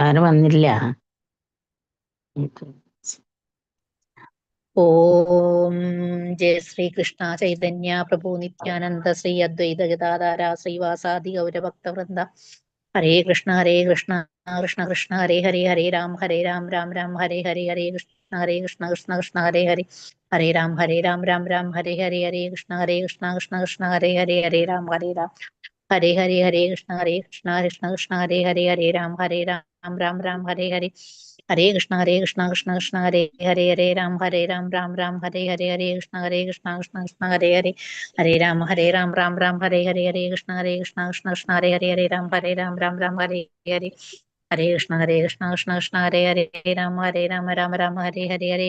ആരും വന്നില്ല. ഓം ജയ ശ്രീകൃഷ്ണ ചൈതന്യ പ്രഭു നിത്യാനന്ദ ശ്രീ അദ്വൈത ഗദാധാര ശ്രീവാസാദി ഗൗരഭക്തവൃന്ദ. ഹരേ കൃഷ്ണ കൃഷ്ണ കൃഷ്ണ ഹരേ ഹരേ ഹരേ രാം രാം രാം ഹരേ ഹരേ ഹരേ കൃഷ്ണ കൃഷ്ണ കൃഷ്ണ ഹരേ ഹരേ ഹരേ രാം രാം രാം ഹരേ ഹരേ ഹരേ കൃഷ്ണ കൃഷ്ണ കൃഷ്ണ ഹരേ ഹരേ രാം ഹരേ ഹരേ കൃഷ്ണ കൃഷ്ണ കൃഷ്ണ ഹരേ ഹരേ രാം രാം രാം ഹരേ ഹരേ കൃഷ്ണ കൃഷ്ണ കൃഷ്ണ ഹരേ രാം രാം രാം ഹരേ ഹരേ കൃഷ്ണ കൃഷ്ണ കൃഷ്ണ ഹരേ രാം രാം ഹരേ ഹരേ കൃഷ്ണ കൃഷ്ണ കൃഷ്ണ ഹരേ രാം രാം രാം ഹരേ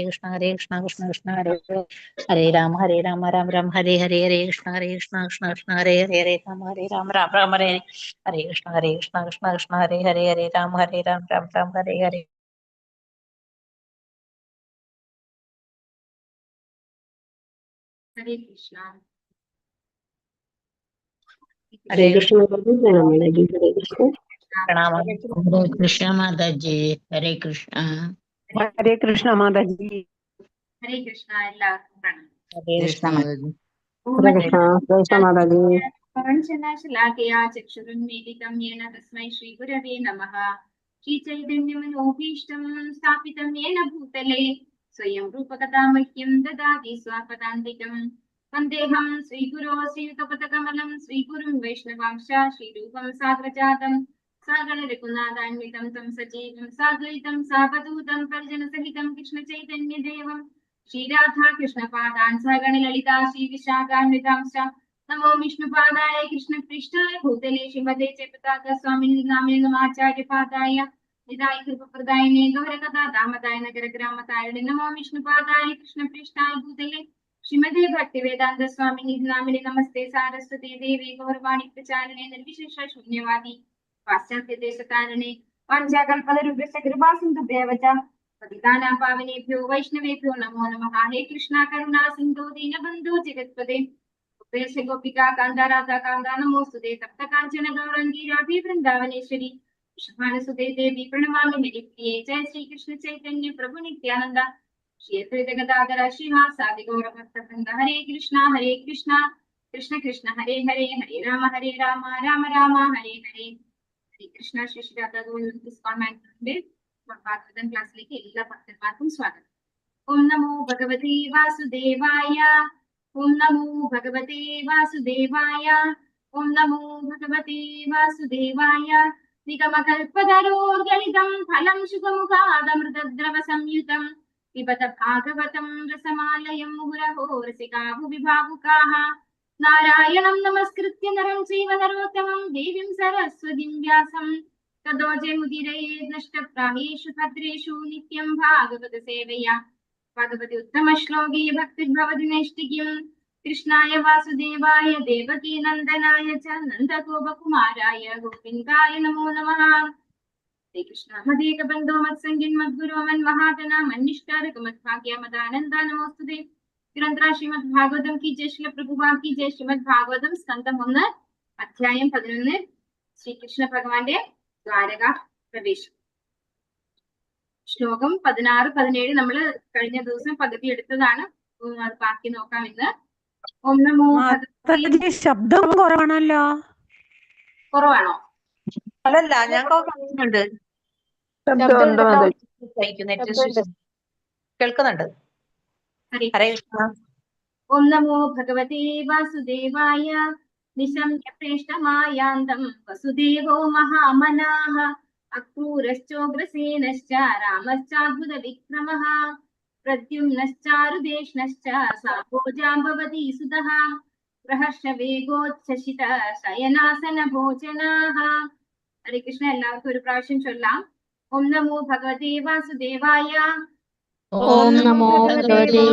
കൃഷ്ണ കൃഷ്ണ കൃഷ്ണ ഹരേ രാം രാം ഹരേ കൃഷ്ണ കൃഷ്ണ രാം രാം ഹരേ കൃഷ്ണ കൃഷ്ണ കൃഷ്ണ ഹരേ രാം രാം ഹരേ കൃഷ്ണ കൃഷ്ണ ഹരേ രാം രാം ഹരേ ഹരേ കൃഷ്ണ. ഹരേ കൃഷ്ണ. ഹരേ കൃഷ്ണ മാതാജി. ഹരേ കൃഷ്ണ. ഹരേ കൃഷ്ണ മാതാജി. ഹരേ കൃഷ്ണ. എല്ലാവർക്കും പ്രണാമം. ഹരേ കൃഷ്ണ മാതാജി. പവൻശനാശലാകയാ ചക്ഷുരുന്മീലിതം യേന തസ്മൈ ശ്രീഗുരവേ നമഃ. ശ്രീചൈതന്യമനോഭീഷ്ടം സ്ഥാപിതം യേന ഭൂതലേ സ്വയം രൂപകഥാ മഹ്യം ദദാതി സ്വാപദാന്തികം. വന്ദേഹം ശ്രീഗുരോ ശ്രീയുതപദകമലം ശ്രീഗുരും വൈഷ്ണവാംശ ശ്രീരൂപം സാഗ്രജാതം സാഗര രഘുനാഥാന്വിതം തം സജീവം സാദ്വൈതം സാവധൂതം പരിജനസഹിതം കൃഷ്ണചൈതന്യദേവം ശ്രീരാധാ കൃഷ്ണപാദാൻ സഗണ ലളിതാ ശ്രീവിശാഖാന്വിതാംശ. നമോ വിഷ്ണുപാദായ കൃഷ്ണപൃഷ്ഠായ ഭൂതലേ ശ്രീമതേ ജയപതാക സ്വാമിനി നാമേ നമാചാര്യപാദായ നിതായ കൃപപ്രദായിനേ ഗൗരകഥാ ദാമദായ നഗരഗ്രാമതാരിണി. നമോ വിഷ്ണുപാദായ കൃഷ്ണപൃഷ്ഠായ ഭൂതലേ ശ്രീമതേ ഭക്തിവേദാന്ത സ്വാമിനി നാമിനി. നമസ്തേ സാരസ്വതേ ദേവി ഗൗരവാണി പ്രചാരിണേ നിർവിശേഷ ശൂന്യവാദി പാശ്ചാത്യദേശതാരിണേ വാഞ്ചാകൽപതരുഭ്യശ്ച കൃപാസിന്ധുഭ്യവ ച പതിതാനാം പാവനേഭ്യോ വൈഷ്ണവേഭ്യോ നമോ നമഃ. ഹേ കൃഷ്ണ കരുണാ സിന്ധു ദീനബന്ധു ജഗത്പദേ ഗോപികാ കാന്ത രാധാ കാന്ത നമോസ്തുതേ. തപ്ത കാഞ്ചന ഗൗരംഗി രാധേ വൃന്ദാവനേശ്വരി വൃഷഭാനുസുതേ ദേവി പ്രണമാമി ഹരിപ്രിയേ. ജയ ശ്രീകൃഷ്ണ ചൈതന്യ പ്രഭു നിത്യാനന്ദ ശ്രീ അദ്വൈത ഗദാധര ശ്രീവാസാദി ഗൗരഭക്തവൃന്ദ. ഹരേ കൃഷ്ണ കൃഷ്ണ കൃഷ്ണ ഹരേ ഹരേ രാം രാം രാം ഹരേ ഹരേ. ഹരേ കൃഷ്ണ. ശ്രീ ശ്രീരാധാഗോവിന്ദന്റെ ഭാഗവതം ക്ലാസ്സിലേക്ക് എല്ലാ ഭക്തന്മാർക്കും സ്വാഗതം. ഓം നമോ ഭഗവതേ വാസുദേവായ. ഓം നമോ ഭഗവതേ വാസുദേവായ. ഓം നമോ ഭഗവതേ വാസുദേവായ. നിഗമകൽപതരോർഗളിതം ഫലം ശുഖമുഖാദമൃതദ്രവ സംയുതം പിബത ഭാഗവതം രസമാലയം മുഹുരഹോ രസികാ ഭുവി ഭാവുകാഃ. നാരായണം നമസ്കൃത്യ നരം ചൈവ നരോത്തമം ദേവീം സരസ്വതീം വ്യാസം തതോ ജയമുദീരയേത് നഷ്ടപ്രായേഷു ഭദ്രേഷു നിത്യം ഭാഗവത സേവയാ. ഭഗവതി ഉത്തമ ശ്ലോകീ ഭക്തിർഭവതി നൈഷ്ഠികം. കൃഷ്ണായ വാസുദേവായ ദേവകീ നന്ദനായ ച നന്ദഗോപകുമാരായ ഗോവിന്ദായ നമോ നമഃ. ഹരേ കൃഷ്ണ. മദേകബന്ധോ മത്സംഗിൻ മദ്ഗുരോ മന്മഹാതന മന്നിഷ്ഠാരക മദ്ഭാഗ്യ മദാനന്ദ നമോസ്തുതേ. ഗ്രന്ഥ ശ്രീമദ് ഭാഗവതം കി ജയ. ശ്രീല പ്രഭുപാ കി ജയ. ശ്രീമദ് ഭാഗവതം സ്കന്ധം 1 അധ്യായം 11 ശ്രീകൃഷ്ണ ഭഗവാന്റെ ദ്വാരക പ്രവേശം. ശ്ലോകം 16, 17 നമ്മള് കഴിഞ്ഞ ദിവസം പകുതി എടുത്തതാണ്. അത് ബാക്കി നോക്കാം ഇന്ന്. ഓം നമോ ഭഗവതി. ശബ്ദം കുറവാണല്ലോ. കുറവാണോ? അല്ലല്ല, ഞാൻ കേൾക്കുന്നുണ്ട്. ഹരേ കൃഷ്ണ. ഓം നമോ ഭഗവതേ വാസുദേവായ. നിശമ്യ പ്രേഷ്ഠമായാന്തം വസുദേവോ മഹാമനാഃ. അക്രൂരശ്ചോഗ്രസേനശ്ച രാമശ്ചാദ്ഭുത വിക്രമഃ. പ്രദ്യുമ്നശ്ചാരുദേഷ്ണശ്ച സാംബോ ജാംബവതി സുതഃ. പ്രഹർഷവേഗോച്ഛ്വസിത ശയനാസന ഭോജനാഃ. ഹരേ കൃഷ്ണ. എല്ലാവർക്കും ഒരു പ്രാവശ്യം ചൊല്ലാം. ഓം നമോ ഭഗവതേ വാസുദേവായ. ഓം നമോ ഭഗവതേ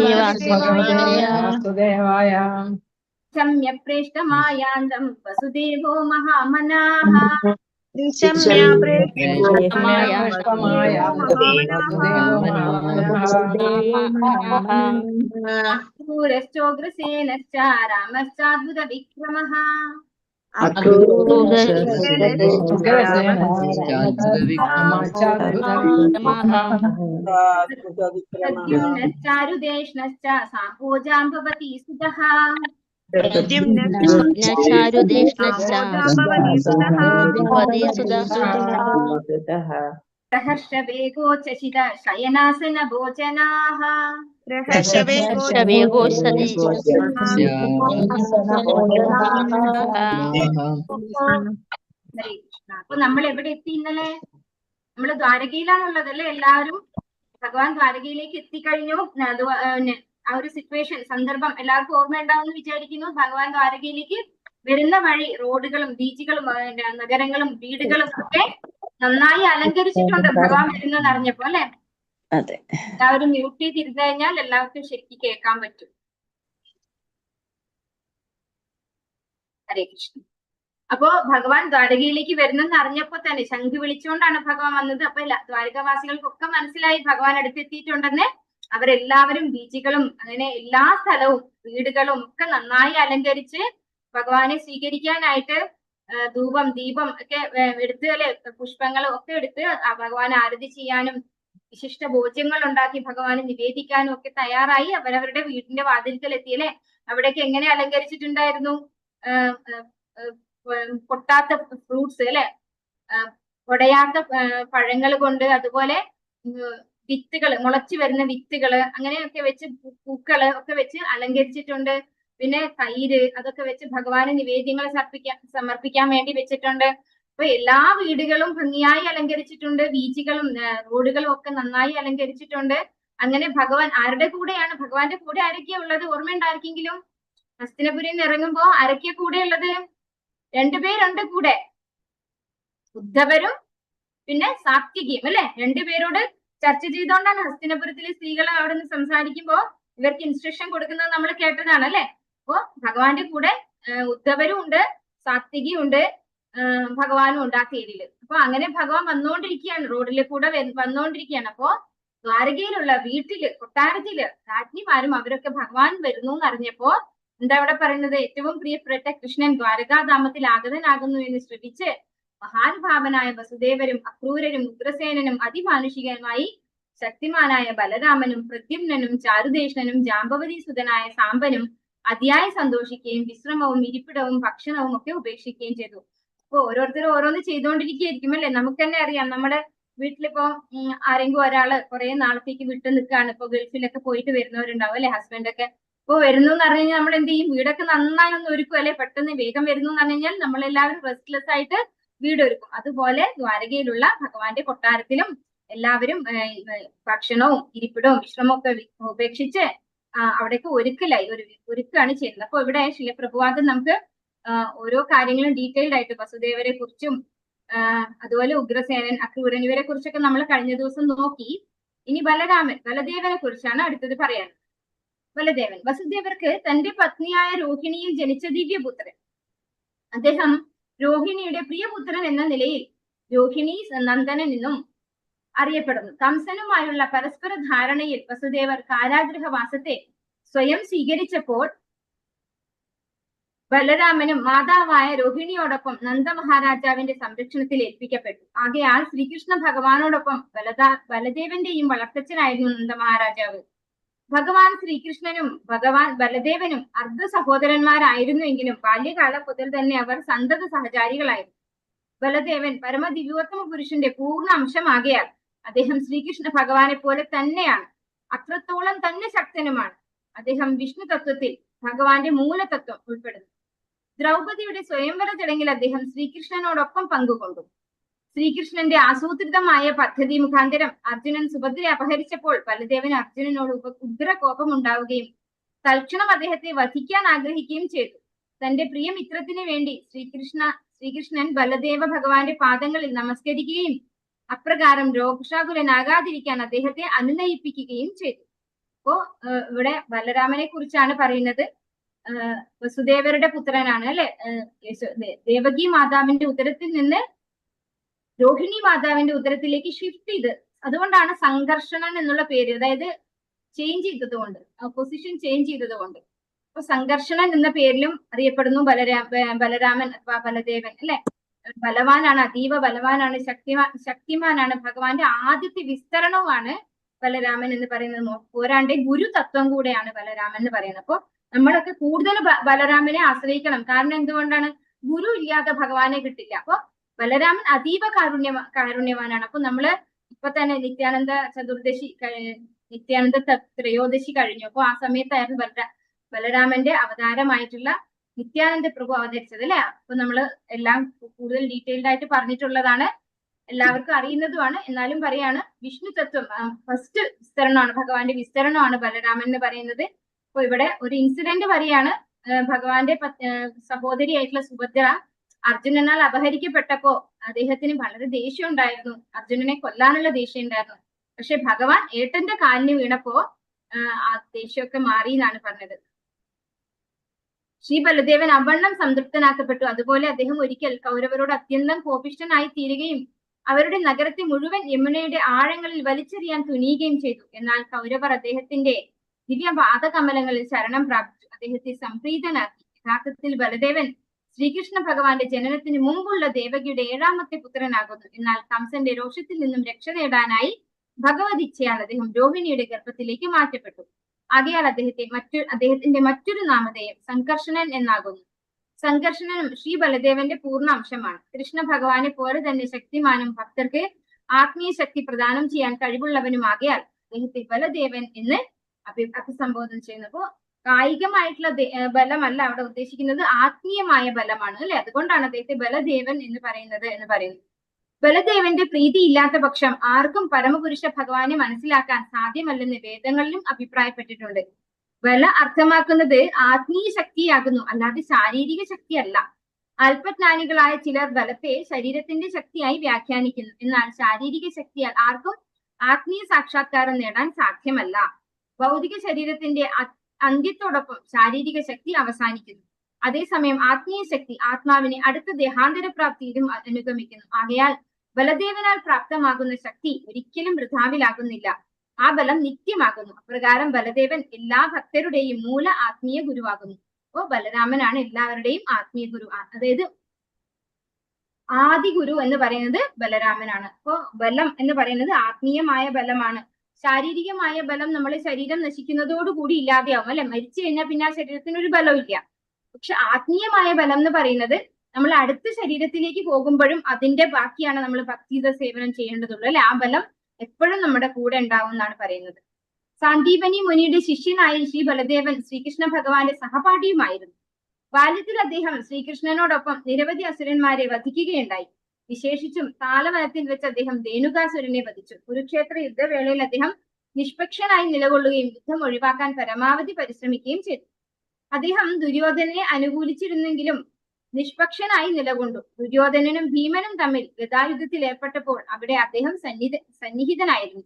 വാസുദേവായ. ശമ്യ പ്രേഷ്ഠമായാന്തം വസുദേവോ മഹാമനാഃ. ക്രൂരശ്ചോഗ്രസേനശ്ച രാമശ്ചാദ്ഭുത വിക്രമഃ. പ്രദ്യുമ്നശ്ചാരുദേഷ്ണശ്ച സാംഭോജാംബവതി സുതഃ പ്രഹർഷവേഗോച്ഛസിത ശയനാസന ഭോജനാഃ അപ്പൊ നമ്മൾ എവിടെ എത്തി ഇന്നലെ? നമ്മൾ ദ്വാരകയിലാണുള്ളതല്ലേ എല്ലാവരും? ഭഗവാൻ ദ്വാരകയിലേക്ക് എത്തിക്കഴിഞ്ഞു. ആ ഒരു സിറ്റുവേഷൻ, സന്ദർഭം എല്ലാവർക്കും ഓർമ്മ ഉണ്ടാവും എന്ന് വിചാരിക്കുന്നു. ഭഗവാൻ ദ്വാരകയിലേക്ക് വരുന്ന വഴി റോഡുകളും ബീച്ചുകളും നഗരങ്ങളും വീടുകളും ഒക്കെ നന്നായി അലങ്കരിച്ചിട്ടുണ്ട് ഭഗവാൻ വരുന്നത് അറിഞ്ഞപ്പോ, അല്ലെ? എല്ലാവരും മ്യൂട്ട് ചെയ്തിരുന്നു കഴിഞ്ഞാൽ എല്ലാവർക്കും ശരിക്കും കേൾക്കാൻ പറ്റും. ഹരേ കൃഷ്ണ. അപ്പോ ഭഗവാൻ ദ്വാരകയിലേക്ക് വരുന്നെന്ന് അറിഞ്ഞപ്പോ തന്നെ ശംഖ് വിളിച്ചുകൊണ്ടാണ് ഭഗവാൻ വന്നത്. അപ്പൊ ദ്വാരകാവാസികൾക്കൊക്കെ മനസ്സിലായി ഭഗവാൻ അടുത്തെത്തിയിട്ടുണ്ടെന്ന്. അവരെല്ലാവരും ബീച്ചുകളും അങ്ങനെ എല്ലാ സ്ഥലവും വീടുകളും ഒക്കെ നന്നായി അലങ്കരിച്ച് ഭഗവാനെ സ്വീകരിക്കാനായിട്ട് ധൂപം ദീപം ഒക്കെ എടുത്ത്, അല്ലെ, പുഷ്പങ്ങളും ഒക്കെ എടുത്ത് ഭഗവാനെ ആരതി ചെയ്യാനും വിശിഷ്ട ഭോജ്യങ്ങൾ ഉണ്ടാക്കി ഭഗവാന് നിവേദിക്കാനും ഒക്കെ തയ്യാറായി അവരവരുടെ വീടിന്റെ വാതിൽക്കൽ എത്തി, അല്ലെ? അവിടേക്ക് എങ്ങനെ അലങ്കരിച്ചിട്ടുണ്ടായിരുന്നു? പൊട്ടാത്ത ഫ്രൂട്ട്സ്, അല്ലെ, പൊടയാത്ത പഴങ്ങൾ കൊണ്ട്, അതുപോലെ വിത്തുകള്, മുളച്ചു വരുന്ന വിത്തുകള്, അങ്ങനെയൊക്കെ വെച്ച് പൂക്കള് ഒക്കെ വെച്ച് അലങ്കരിച്ചിട്ടുണ്ട്. പിന്നെ തൈര് അതൊക്കെ വെച്ച് ഭഗവാന് നിവേദ്യങ്ങൾ സമർപ്പിക്കാൻ വേണ്ടി വെച്ചിട്ടുണ്ട്. അപ്പൊ എല്ലാ വീടുകളും ഭംഗിയായി അലങ്കരിച്ചിട്ടുണ്ട്. ബീച്ചുകളും റോഡുകളും ഒക്കെ നന്നായി അലങ്കരിച്ചിട്ടുണ്ട്. അങ്ങനെ ഭഗവാൻ ആരുടെ കൂടെയാണ്? ഭഗവാന്റെ കൂടെ ആരൊക്കെയാ ഉള്ളത്? ഓർമ്മയുണ്ടായിരിക്കെങ്കിലും? ഹസ്തിനപുരിയിൽ നിന്ന് ഇറങ്ങുമ്പോ ആരൊക്കെയാ കൂടെ ഉള്ളത്? രണ്ടുപേരുണ്ട് കൂടെ, ഉദ്ധവരും പിന്നെ സാത്വികിയും, അല്ലെ? രണ്ടുപേരോട് ചർച്ച ചെയ്തുകൊണ്ടാണ് ഹസ്തിനപുരത്തിലെ സ്ത്രീകൾ അവിടെ നിന്ന് സംസാരിക്കുമ്പോ ഇവർക്ക് ഇൻസ്ട്രക്ഷൻ കൊടുക്കുന്നത് നമ്മൾ കേട്ടതാണ്, അല്ലെ? അപ്പോ ഭഗവാന്റെ കൂടെ ഉദ്ധവരും ഉണ്ട്, സാത്വികിയും ഉണ്ട്, ഭഗവാനും ഉണ്ട് ആ പേരില്. അപ്പൊ അങ്ങനെ ഭഗവാൻ വന്നുകൊണ്ടിരിക്കുകയാണ്, റോഡിലെ കൂടെ വന്നുകൊണ്ടിരിക്കുകയാണ്. അപ്പോ ദ്വാരകയിലുള്ള വീട്ടില്, കൊട്ടാരത്തില് രാജ്ഞിമാരും അവരൊക്കെ ഭഗവാൻ വരുന്നു എന്ന് അറിഞ്ഞപ്പോ എന്താ അവിടെ പറയുന്നത്? ഏറ്റവും പ്രിയപ്പെട്ട കൃഷ്ണൻ ദ്വാരകാധാമത്തിൽ ആഗതനാകുന്നു എന്ന് ശ്രദ്ധിച്ച് മഹാനുഭാവനായ വസുദേവരും അക്രൂരരും ഉഗ്രസേനനും അതിമാനുഷികമായി ശക്തിമാനായ ബലരാമനും പ്രദ്യുമ്നനും ചാരുദേഷ്ണനും ജാമ്പവതി സുതനായ സാമ്പനും അതിയായി സന്തോഷിക്കുകയും വിശ്രമവും ഇരിപ്പിടവും ഭക്ഷണവും ഒക്കെ ഉപേക്ഷിക്കുകയും ചെയ്തു. അപ്പൊ ഓരോരുത്തരും ഓരോന്ന് ചെയ്തുകൊണ്ടിരിക്കുകയായിരിക്കും, അല്ലെ? നമുക്ക് തന്നെ അറിയാം, നമ്മുടെ വീട്ടിലിപ്പോ ആരെങ്കിലും ഒരാള് കുറെ നാളത്തേക്ക് വിട്ടു നിൽക്കുകയാണ്. ഇപ്പൊ ഗൾഫിലൊക്കെ പോയിട്ട് വരുന്നവരുണ്ടാവും, അല്ലെ? ഹസ്ബൻഡൊക്കെ ഇപ്പൊ വരുന്നു എന്ന് പറഞ്ഞു കഴിഞ്ഞാൽ നമ്മൾ എന്ത് ചെയ്യും? വീടൊക്കെ നന്നായി ഒന്ന് ഒരുക്കും, അല്ലെ? പെട്ടെന്ന് വേഗം വരുന്നു എന്ന് പറഞ്ഞു കഴിഞ്ഞാൽ നമ്മളെല്ലാവരും റെസ്റ്റ്ലെസ് ആയിട്ട് വീടൊരുക്കും. അതുപോലെ ദ്വാരകയിലുള്ള ഭഗവാന്റെ കൊട്ടാരത്തിലും എല്ലാവരും ഭക്ഷണവും ഇരിപ്പിടവും വിശ്രമവും ഒക്കെ ഉപേക്ഷിച്ച് അവിടേക്ക് ഒരുക്കുകയാണ് ചെയ്യുന്നത്. അപ്പൊ ഇവിടെ ശിലപ്രഭുവാദം നമുക്ക് ഓരോ കാര്യങ്ങളും ഡീറ്റെയിൽഡ് ആയിട്ട് വസുദേവരെ കുറിച്ചും അതുപോലെ ഉഗ്രസേനൻ, അക്രൂരൻ ഇവരെ കുറിച്ചൊക്കെ നമ്മൾ കഴിഞ്ഞ ദിവസം നോക്കി. ഇനി ബലദേവനെ കുറിച്ചാണ് അടുത്തത് പറയാൻ. ബലദേവൻ വസുദേവർക്ക് തന്റെ പത്നിയായ രോഹിണിയിൽ ജനിച്ച ദിവ്യപുത്രൻ. അദ്ദേഹം രോഹിണിയുടെ പ്രിയപുത്രൻ എന്ന നിലയിൽ രോഹിണി നന്ദനൻ എന്നും അറിയപ്പെടുന്നു. കംസനുമായുള്ള പരസ്പര ധാരണയിൽ വസുദേവർ കാരാഗൃഹവാസത്തെ സ്വയം സ്വീകരിച്ചപ്പോൾ ബലരാമനും മാതാവായ രോഹിണിയോടൊപ്പം നന്ദമഹാരാജാവിന്റെ സംരക്ഷണത്തിൽ ഏൽപ്പിക്കപ്പെട്ടു. ആകയാൽ ശ്രീകൃഷ്ണ ഭഗവാനോടൊപ്പം ബലദേവന്റെയും വളർത്തച്ഛനായിരുന്നു നന്ദമഹാരാജാവ്. ഭഗവാൻ ശ്രീകൃഷ്ണനും ഭഗവാൻ ബലദേവനും അർദ്ധ സഹോദരന്മാരായിരുന്നുവെങ്കിലും ബാല്യകാലം മുതൽ തന്നെ അവർ സന്തത സഹചാരികളായിരുന്നു. ബലദേവൻ പരമദിവ്യോത്തമ പുരുഷന്റെ പൂർണ്ണ അംശമാകയാൽ അദ്ദേഹം ശ്രീകൃഷ്ണ ഭഗവാനെ പോലെ തന്നെയാണ്, അത്രത്തോളം തന്നെ ശക്തനുമാണ്. അദ്ദേഹം വിഷ്ണു തത്വത്തിൽ ഭഗവാന്റെ മൂലതത്വം ഉൾപ്പെടുന്നു. ദ്രൗപദിയുടെ സ്വയംവര ചടങ്ങിൽ അദ്ദേഹം ശ്രീകൃഷ്ണനോടൊപ്പം പങ്കുകൊണ്ടു. ശ്രീകൃഷ്ണന്റെ ആസൂത്രിതമായ പദ്ധതി മുഖാന്തരം അർജുനൻ സുഭദ്രയെ അപഹരിച്ചപ്പോൾ ബലദേവന് അർജുനനോട് ഉഗ്രകോപം ഉണ്ടാവുകയും തൽക്ഷണം അദ്ദേഹത്തെ വധിക്കാൻ ആഗ്രഹിക്കുകയും ചെയ്തു. തന്റെ പ്രിയമിത്രത്തിന് വേണ്ടി ശ്രീകൃഷ്ണൻ ബലദേവ ഭഗവാന്റെ പാദങ്ങളിൽ നമസ്കരിക്കുകയും അപ്രകാരം രോക്ഷാകുലനാകാതിരിക്കാൻ അദ്ദേഹത്തെ അനുനയിപ്പിക്കുകയും ചെയ്തു. അപ്പോ ഇവിടെ ബലരാമനെ കുറിച്ചാണ് പറയുന്നത്. വസുദേവരുടെ പുത്രനാണ്, അല്ലെ? ദേവകി മാതാവിന്റെ ഉദരത്തിൽ നിന്ന് രോഹിണി മാതാവിന്റെ ഉദരത്തിലേക്ക് ഷിഫ്റ്റ് ചെയ്ത്, അതുകൊണ്ടാണ് സംഘർഷണൻ എന്നുള്ള പേര്, അതായത് ചേഞ്ച് ചെയ്തത് കൊണ്ട്, പൊസിഷൻ ചേഞ്ച് ചെയ്തത് കൊണ്ട്. അപ്പൊ സംഘർഷണൻ എന്ന പേരിലും അറിയപ്പെടുന്നു ബലരാമൻ അഥവാ ബലദേവൻ അല്ലെ. ബലവാനാണ്, അതീവ ബലവാനാണ്, ശക്തിമാനാണ്. ഭഗവാന്റെ ആദ്യത്തെ വിസ്തരണവുമാണ് ബലരാമൻ എന്ന് പറയുന്നത്. പോരാണ്ട് ഗുരു തത്വം കൂടെയാണ് ബലരാമൻ എന്ന് പറയുന്നത്. അപ്പൊ നമ്മളൊക്കെ കൂടുതൽ ബലരാമനെ ആശ്രയിക്കണം. കാരണം എന്തുകൊണ്ടാണ്? ഗുരു ഇല്ലാതെ ഭഗവാനെ കിട്ടില്ല. അപ്പൊ ബലരാമൻ അതീവ കാരുണ്യവാനാണ്. അപ്പൊ നമ്മള് ഇപ്പൊ തന്നെ നിത്യാനന്ദ ത്രയോദശി കഴിഞ്ഞു. അപ്പൊ ആ സമയത്തായിരുന്നു ബലരാമന്റെ അവതാരമായിട്ടുള്ള നിത്യാനന്ദ പ്രഭു അവതരിച്ചത് അല്ലെ. അപ്പൊ നമ്മള് എല്ലാം കൂടുതൽ ഡീറ്റെയിൽഡ് ആയിട്ട് പറഞ്ഞിട്ടുള്ളതാണ്, എല്ലാവർക്കും അറിയുന്നതുമാണ്. എന്നാലും പറയാണ്, വിഷ്ണു തത്വം ഫസ്റ്റ് വിസ്തരണമാണ്, ഭഗവാന്റെ വിസ്തരണമാണ് ബലരാമൻ എന്ന് പറയുന്നത്. അപ്പൊ ഇവിടെ ഒരു ഇൻസിഡന്റ് പറയാണ്. ഭഗവാന്റെ സഹോദരിയായിട്ടുള്ള സുഭദ്ര അർജുനനാൽ അപഹരിക്കപ്പെട്ടപ്പോ അദ്ദേഹത്തിന് വളരെ ദേഷ്യം ഉണ്ടായിരുന്നു, അർജുനനെ കൊല്ലാനുള്ള ദേഷ്യം ഉണ്ടായിരുന്നു. പക്ഷെ ഭഗവാൻ ഏട്ടന്റെ കാലിന് വീണപ്പോ ആ ദേഷ്യമൊക്കെ മാറി എന്നാണ് പറഞ്ഞത്. ശ്രീ ബലദേവൻ അവണ്ണം സംതൃപ്തനാക്കപ്പെട്ടു. അതുപോലെ അദ്ദേഹം ഒരിക്കൽ കൗരവരോട് അത്യന്തം കോപിഷ്ഠനായി തീരുകയും അവരുടെ നഗരത്തെ മുഴുവൻ യമുനയുടെ ആഴങ്ങളിൽ വലിച്ചെറിയാൻ തുനിയുകയും ചെയ്തു. എന്നാൽ കൗരവർ അദ്ദേഹത്തിന്റെ ദിവ്യ പാദകമലങ്ങളിൽ ശരണം പ്രാപിച്ചു, അദ്ദേഹത്തെ സംപ്രീതനാക്കി. യഥാർത്ഥത്തിൽ ബലദേവൻ ശ്രീകൃഷ്ണ ഭഗവാന്റെ ജനനത്തിന് മുമ്പുള്ള ദേവകിയുടെ 7ാമത്തെ പുത്രനാകുന്നു. എന്നാൽ കംസന്റെ രോഷത്തിൽ നിന്നും രക്ഷ നേടാനായി ഭഗവതിച്ഛയാൽ അദ്ദേഹം രോഹിണിയുടെ ഗർഭത്തിലേക്ക് മാറ്റപ്പെട്ടു. ആകയാൽ അദ്ദേഹത്തിന്റെ മറ്റൊരു നാമധേയം സംഘർഷണൻ എന്നാകുന്നു. സംഘർഷണനും ശ്രീ ബലദേവന്റെ പൂർണ്ണ അംശമാണ്. കൃഷ്ണ ഭഗവാനെ പോലെ തന്നെ ശക്തിമാനും ഭക്തർക്ക് ആത്മീയ ശക്തി പ്രദാനം ചെയ്യാൻ കഴിവുള്ളവനുമാകയാൽ അദ്ദേഹത്തെ ബലദേവൻ എന്ന് അഭിസംബോധന ചെയ്യുന്നു. അപ്പോ കായികമായിട്ടുള്ള ബലമല്ല അവിടെ ഉദ്ദേശിക്കുന്നത്, ആത്മീയമായ ബലമാണ് അല്ലെ. അതുകൊണ്ടാണ് അദ്ദേഹത്തെ ബലദേവൻ എന്ന് പറയുന്നത്. ബലദേവന്റെ പ്രീതി ഇല്ലാത്ത പക്ഷം ആർക്കും പരമപുരുഷ ഭഗവാനെ മനസ്സിലാക്കാൻ സാധ്യമല്ലെന്ന് വേദങ്ങളിലും അഭിപ്രായപ്പെട്ടിട്ടുണ്ട്. ബല അർത്ഥമാക്കുന്നത് ആത്മീയ ശക്തിയാകുന്നു, അല്ലാതെ ശാരീരിക ശക്തിയല്ല. അല്പജ്ഞാനികളായ ചിലർ ബലത്തെ ശരീരത്തിന്റെ ശക്തിയായി വ്യാഖ്യാനിക്കുന്നു. എന്നാൽ ശാരീരിക ശക്തിയാൽ ആർക്കും ആത്മീയ സാക്ഷാത്കാരം നേടാൻ സാധ്യമല്ല. ഭൗതിക ശരീരത്തിന്റെ അന്ത്യത്തോടൊപ്പം ശാരീരിക ശക്തി അവസാനിക്കുന്നു. അതേസമയം ആത്മീയ ശക്തി ആത്മാവിനെ അടുത്ത ദേഹാന്തര പ്രാപ്തിയിലും അനുഗമിക്കുന്നു. ആകയാൽ ബലദേവനാൽ പ്രാപ്തമാകുന്ന ശക്തി ഒരിക്കലും വൃഥാവിലാകുന്നില്ല, ആ ബലം നിത്യമാകുന്നു. അപ്രകാരം ബലദേവൻ എല്ലാ ഭക്തരുടെയും മൂല ആത്മീയ ഗുരുവാകുന്നു. അപ്പോ ബലരാമനാണ് എല്ലാവരുടെയും ആത്മീയ ഗുരു, അതായത് ആദി ഗുരു എന്ന് പറയുന്നത് ബലരാമനാണ്. അപ്പോ ബലം എന്ന് പറയുന്നത് ആത്മീയമായ ബലമാണ്. ശാരീരികമായ ബലം നമ്മളെ ശരീരം നശിക്കുന്നതോടുകൂടി ഇല്ലാതെയാവും അല്ലെ. മരിച്ചു കഴിഞ്ഞാൽ പിന്നെ ആ ശരീരത്തിന് ഒരു ബലവും ഇല്ല. പക്ഷെ ആത്മീയമായ ബലം എന്ന് പറയുന്നത് നമ്മൾ അടുത്ത ശരീരത്തിലേക്ക് പോകുമ്പോഴും അതിന്റെ ബാക്കിയാണ് നമ്മൾ ഭക്തിയുത സേവനം ചെയ്യേണ്ടതുള്ളൂ അല്ലെ. ആ ബലം എപ്പോഴും നമ്മുടെ കൂടെ ഉണ്ടാവും എന്നാണ് പറയുന്നത്. സാന്ദീപനി മുനിയുടെ ശിഷ്യനായി ശ്രീ ബലദേവൻ ശ്രീകൃഷ്ണ ഭഗവാന്റെ സഹപാഠിയുമായിരുന്നു. ബാല്യത്തിൽ അദ്ദേഹം ശ്രീകൃഷ്ണനോടൊപ്പം നിരവധി അസുരന്മാരെ വധിക്കുകയുണ്ടായി. വിശേഷിച്ചും താളവനത്തിൽ വെച്ച് അദ്ദേഹം ധേനുകാസുരനെ വധിച്ചു. കുരുക്ഷേത്ര യുദ്ധവേളയിൽ അദ്ദേഹം നിഷ്പക്ഷനായി നിലകൊള്ളുകയും യുദ്ധം ഒഴിവാക്കാൻ പരമാവധി പരിശ്രമിക്കുകയും ചെയ്തു. അദ്ദേഹം ദുര്യോധനനെ അനുകൂലിച്ചിരുന്നെങ്കിലും നിഷ്പക്ഷനായി നിലകൊണ്ടു. ദുര്യോധനനും ഭീമനും തമ്മിൽ ഗദായുദ്ധത്തിൽ ഏർപ്പെട്ടപ്പോൾ അവിടെ അദ്ദേഹം സന്നിഹിതനായിരുന്നു.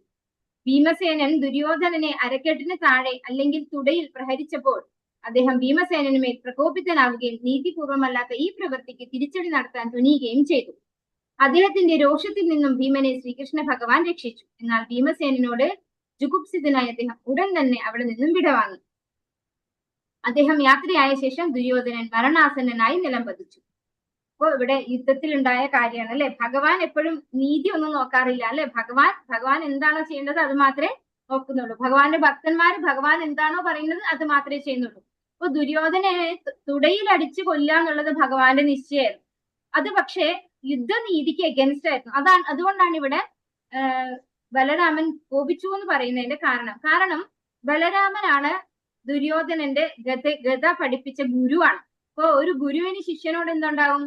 ഭീമസേനൻ ദുര്യോധനനെ അരക്കെട്ടിന് താഴെ അല്ലെങ്കിൽ തുടയിൽ പ്രഹരിച്ചപ്പോൾ അദ്ദേഹം ഭീമസേനനുമേൽ പ്രകോപിതനാവുകയും നീതിപൂർവമല്ലാത്ത ഈ പ്രവൃത്തിക്ക് തിരിച്ചടി നടത്താൻ തുനിയുകയും ചെയ്തു. അദ്ദേഹത്തിന്റെ രോഷത്തിൽ നിന്നും ഭീമനെ ശ്രീകൃഷ്ണ ഭഗവാൻ രക്ഷിച്ചു. എന്നാൽ ഭീമസേനോട് ജുഗുപ്സിതനായി അദ്ദേഹം ഉടൻ തന്നെ അവിടെ നിന്നും വിടവാങ്ങി. അദ്ദേഹം യാത്രയായ ശേഷം ദുര്യോധനൻ മരണാസന്നനായി നിലം പതിച്ചു. അപ്പോ ഇവിടെ യുദ്ധത്തിൽ ഉണ്ടായ കാര്യമാണ് അല്ലെ. ഭഗവാൻ എപ്പോഴും നീതി ഒന്നും നോക്കാറില്ല അല്ലെ. ഭഗവാൻ എന്താണോ ചെയ്യേണ്ടത് അത് മാത്രമേ നോക്കുന്നുള്ളൂ. ഭഗവാന്റെ ഭക്തന്മാര് ഭഗവാൻ എന്താണോ പറയുന്നത് അത് മാത്രമേ ചെയ്യുന്നുള്ളൂ. അപ്പൊ ദുര്യോധനനെ തുടയിൽ അടിച്ചു കൊല്ലുക എന്നുള്ളത് ഭഗവാന്റെ നിശ്ചയമായിരുന്നു. അത് പക്ഷേ യുദ്ധനീതിക്ക് എഗൻസ്റ്റ് ആയിരുന്നു. അതുകൊണ്ടാണ് ഇവിടെ ബലരാമൻ കോപിച്ചു എന്ന് പറയുന്നതിന്റെ കാരണം ബലരാമനാണ് ദുര്യോധനന്റെ ഗത പഠിപ്പിച്ച ഗുരുവാണ്. അപ്പൊ ഒരു ഗുരുവിന് ശിഷ്യനോട് എന്തുണ്ടാവും?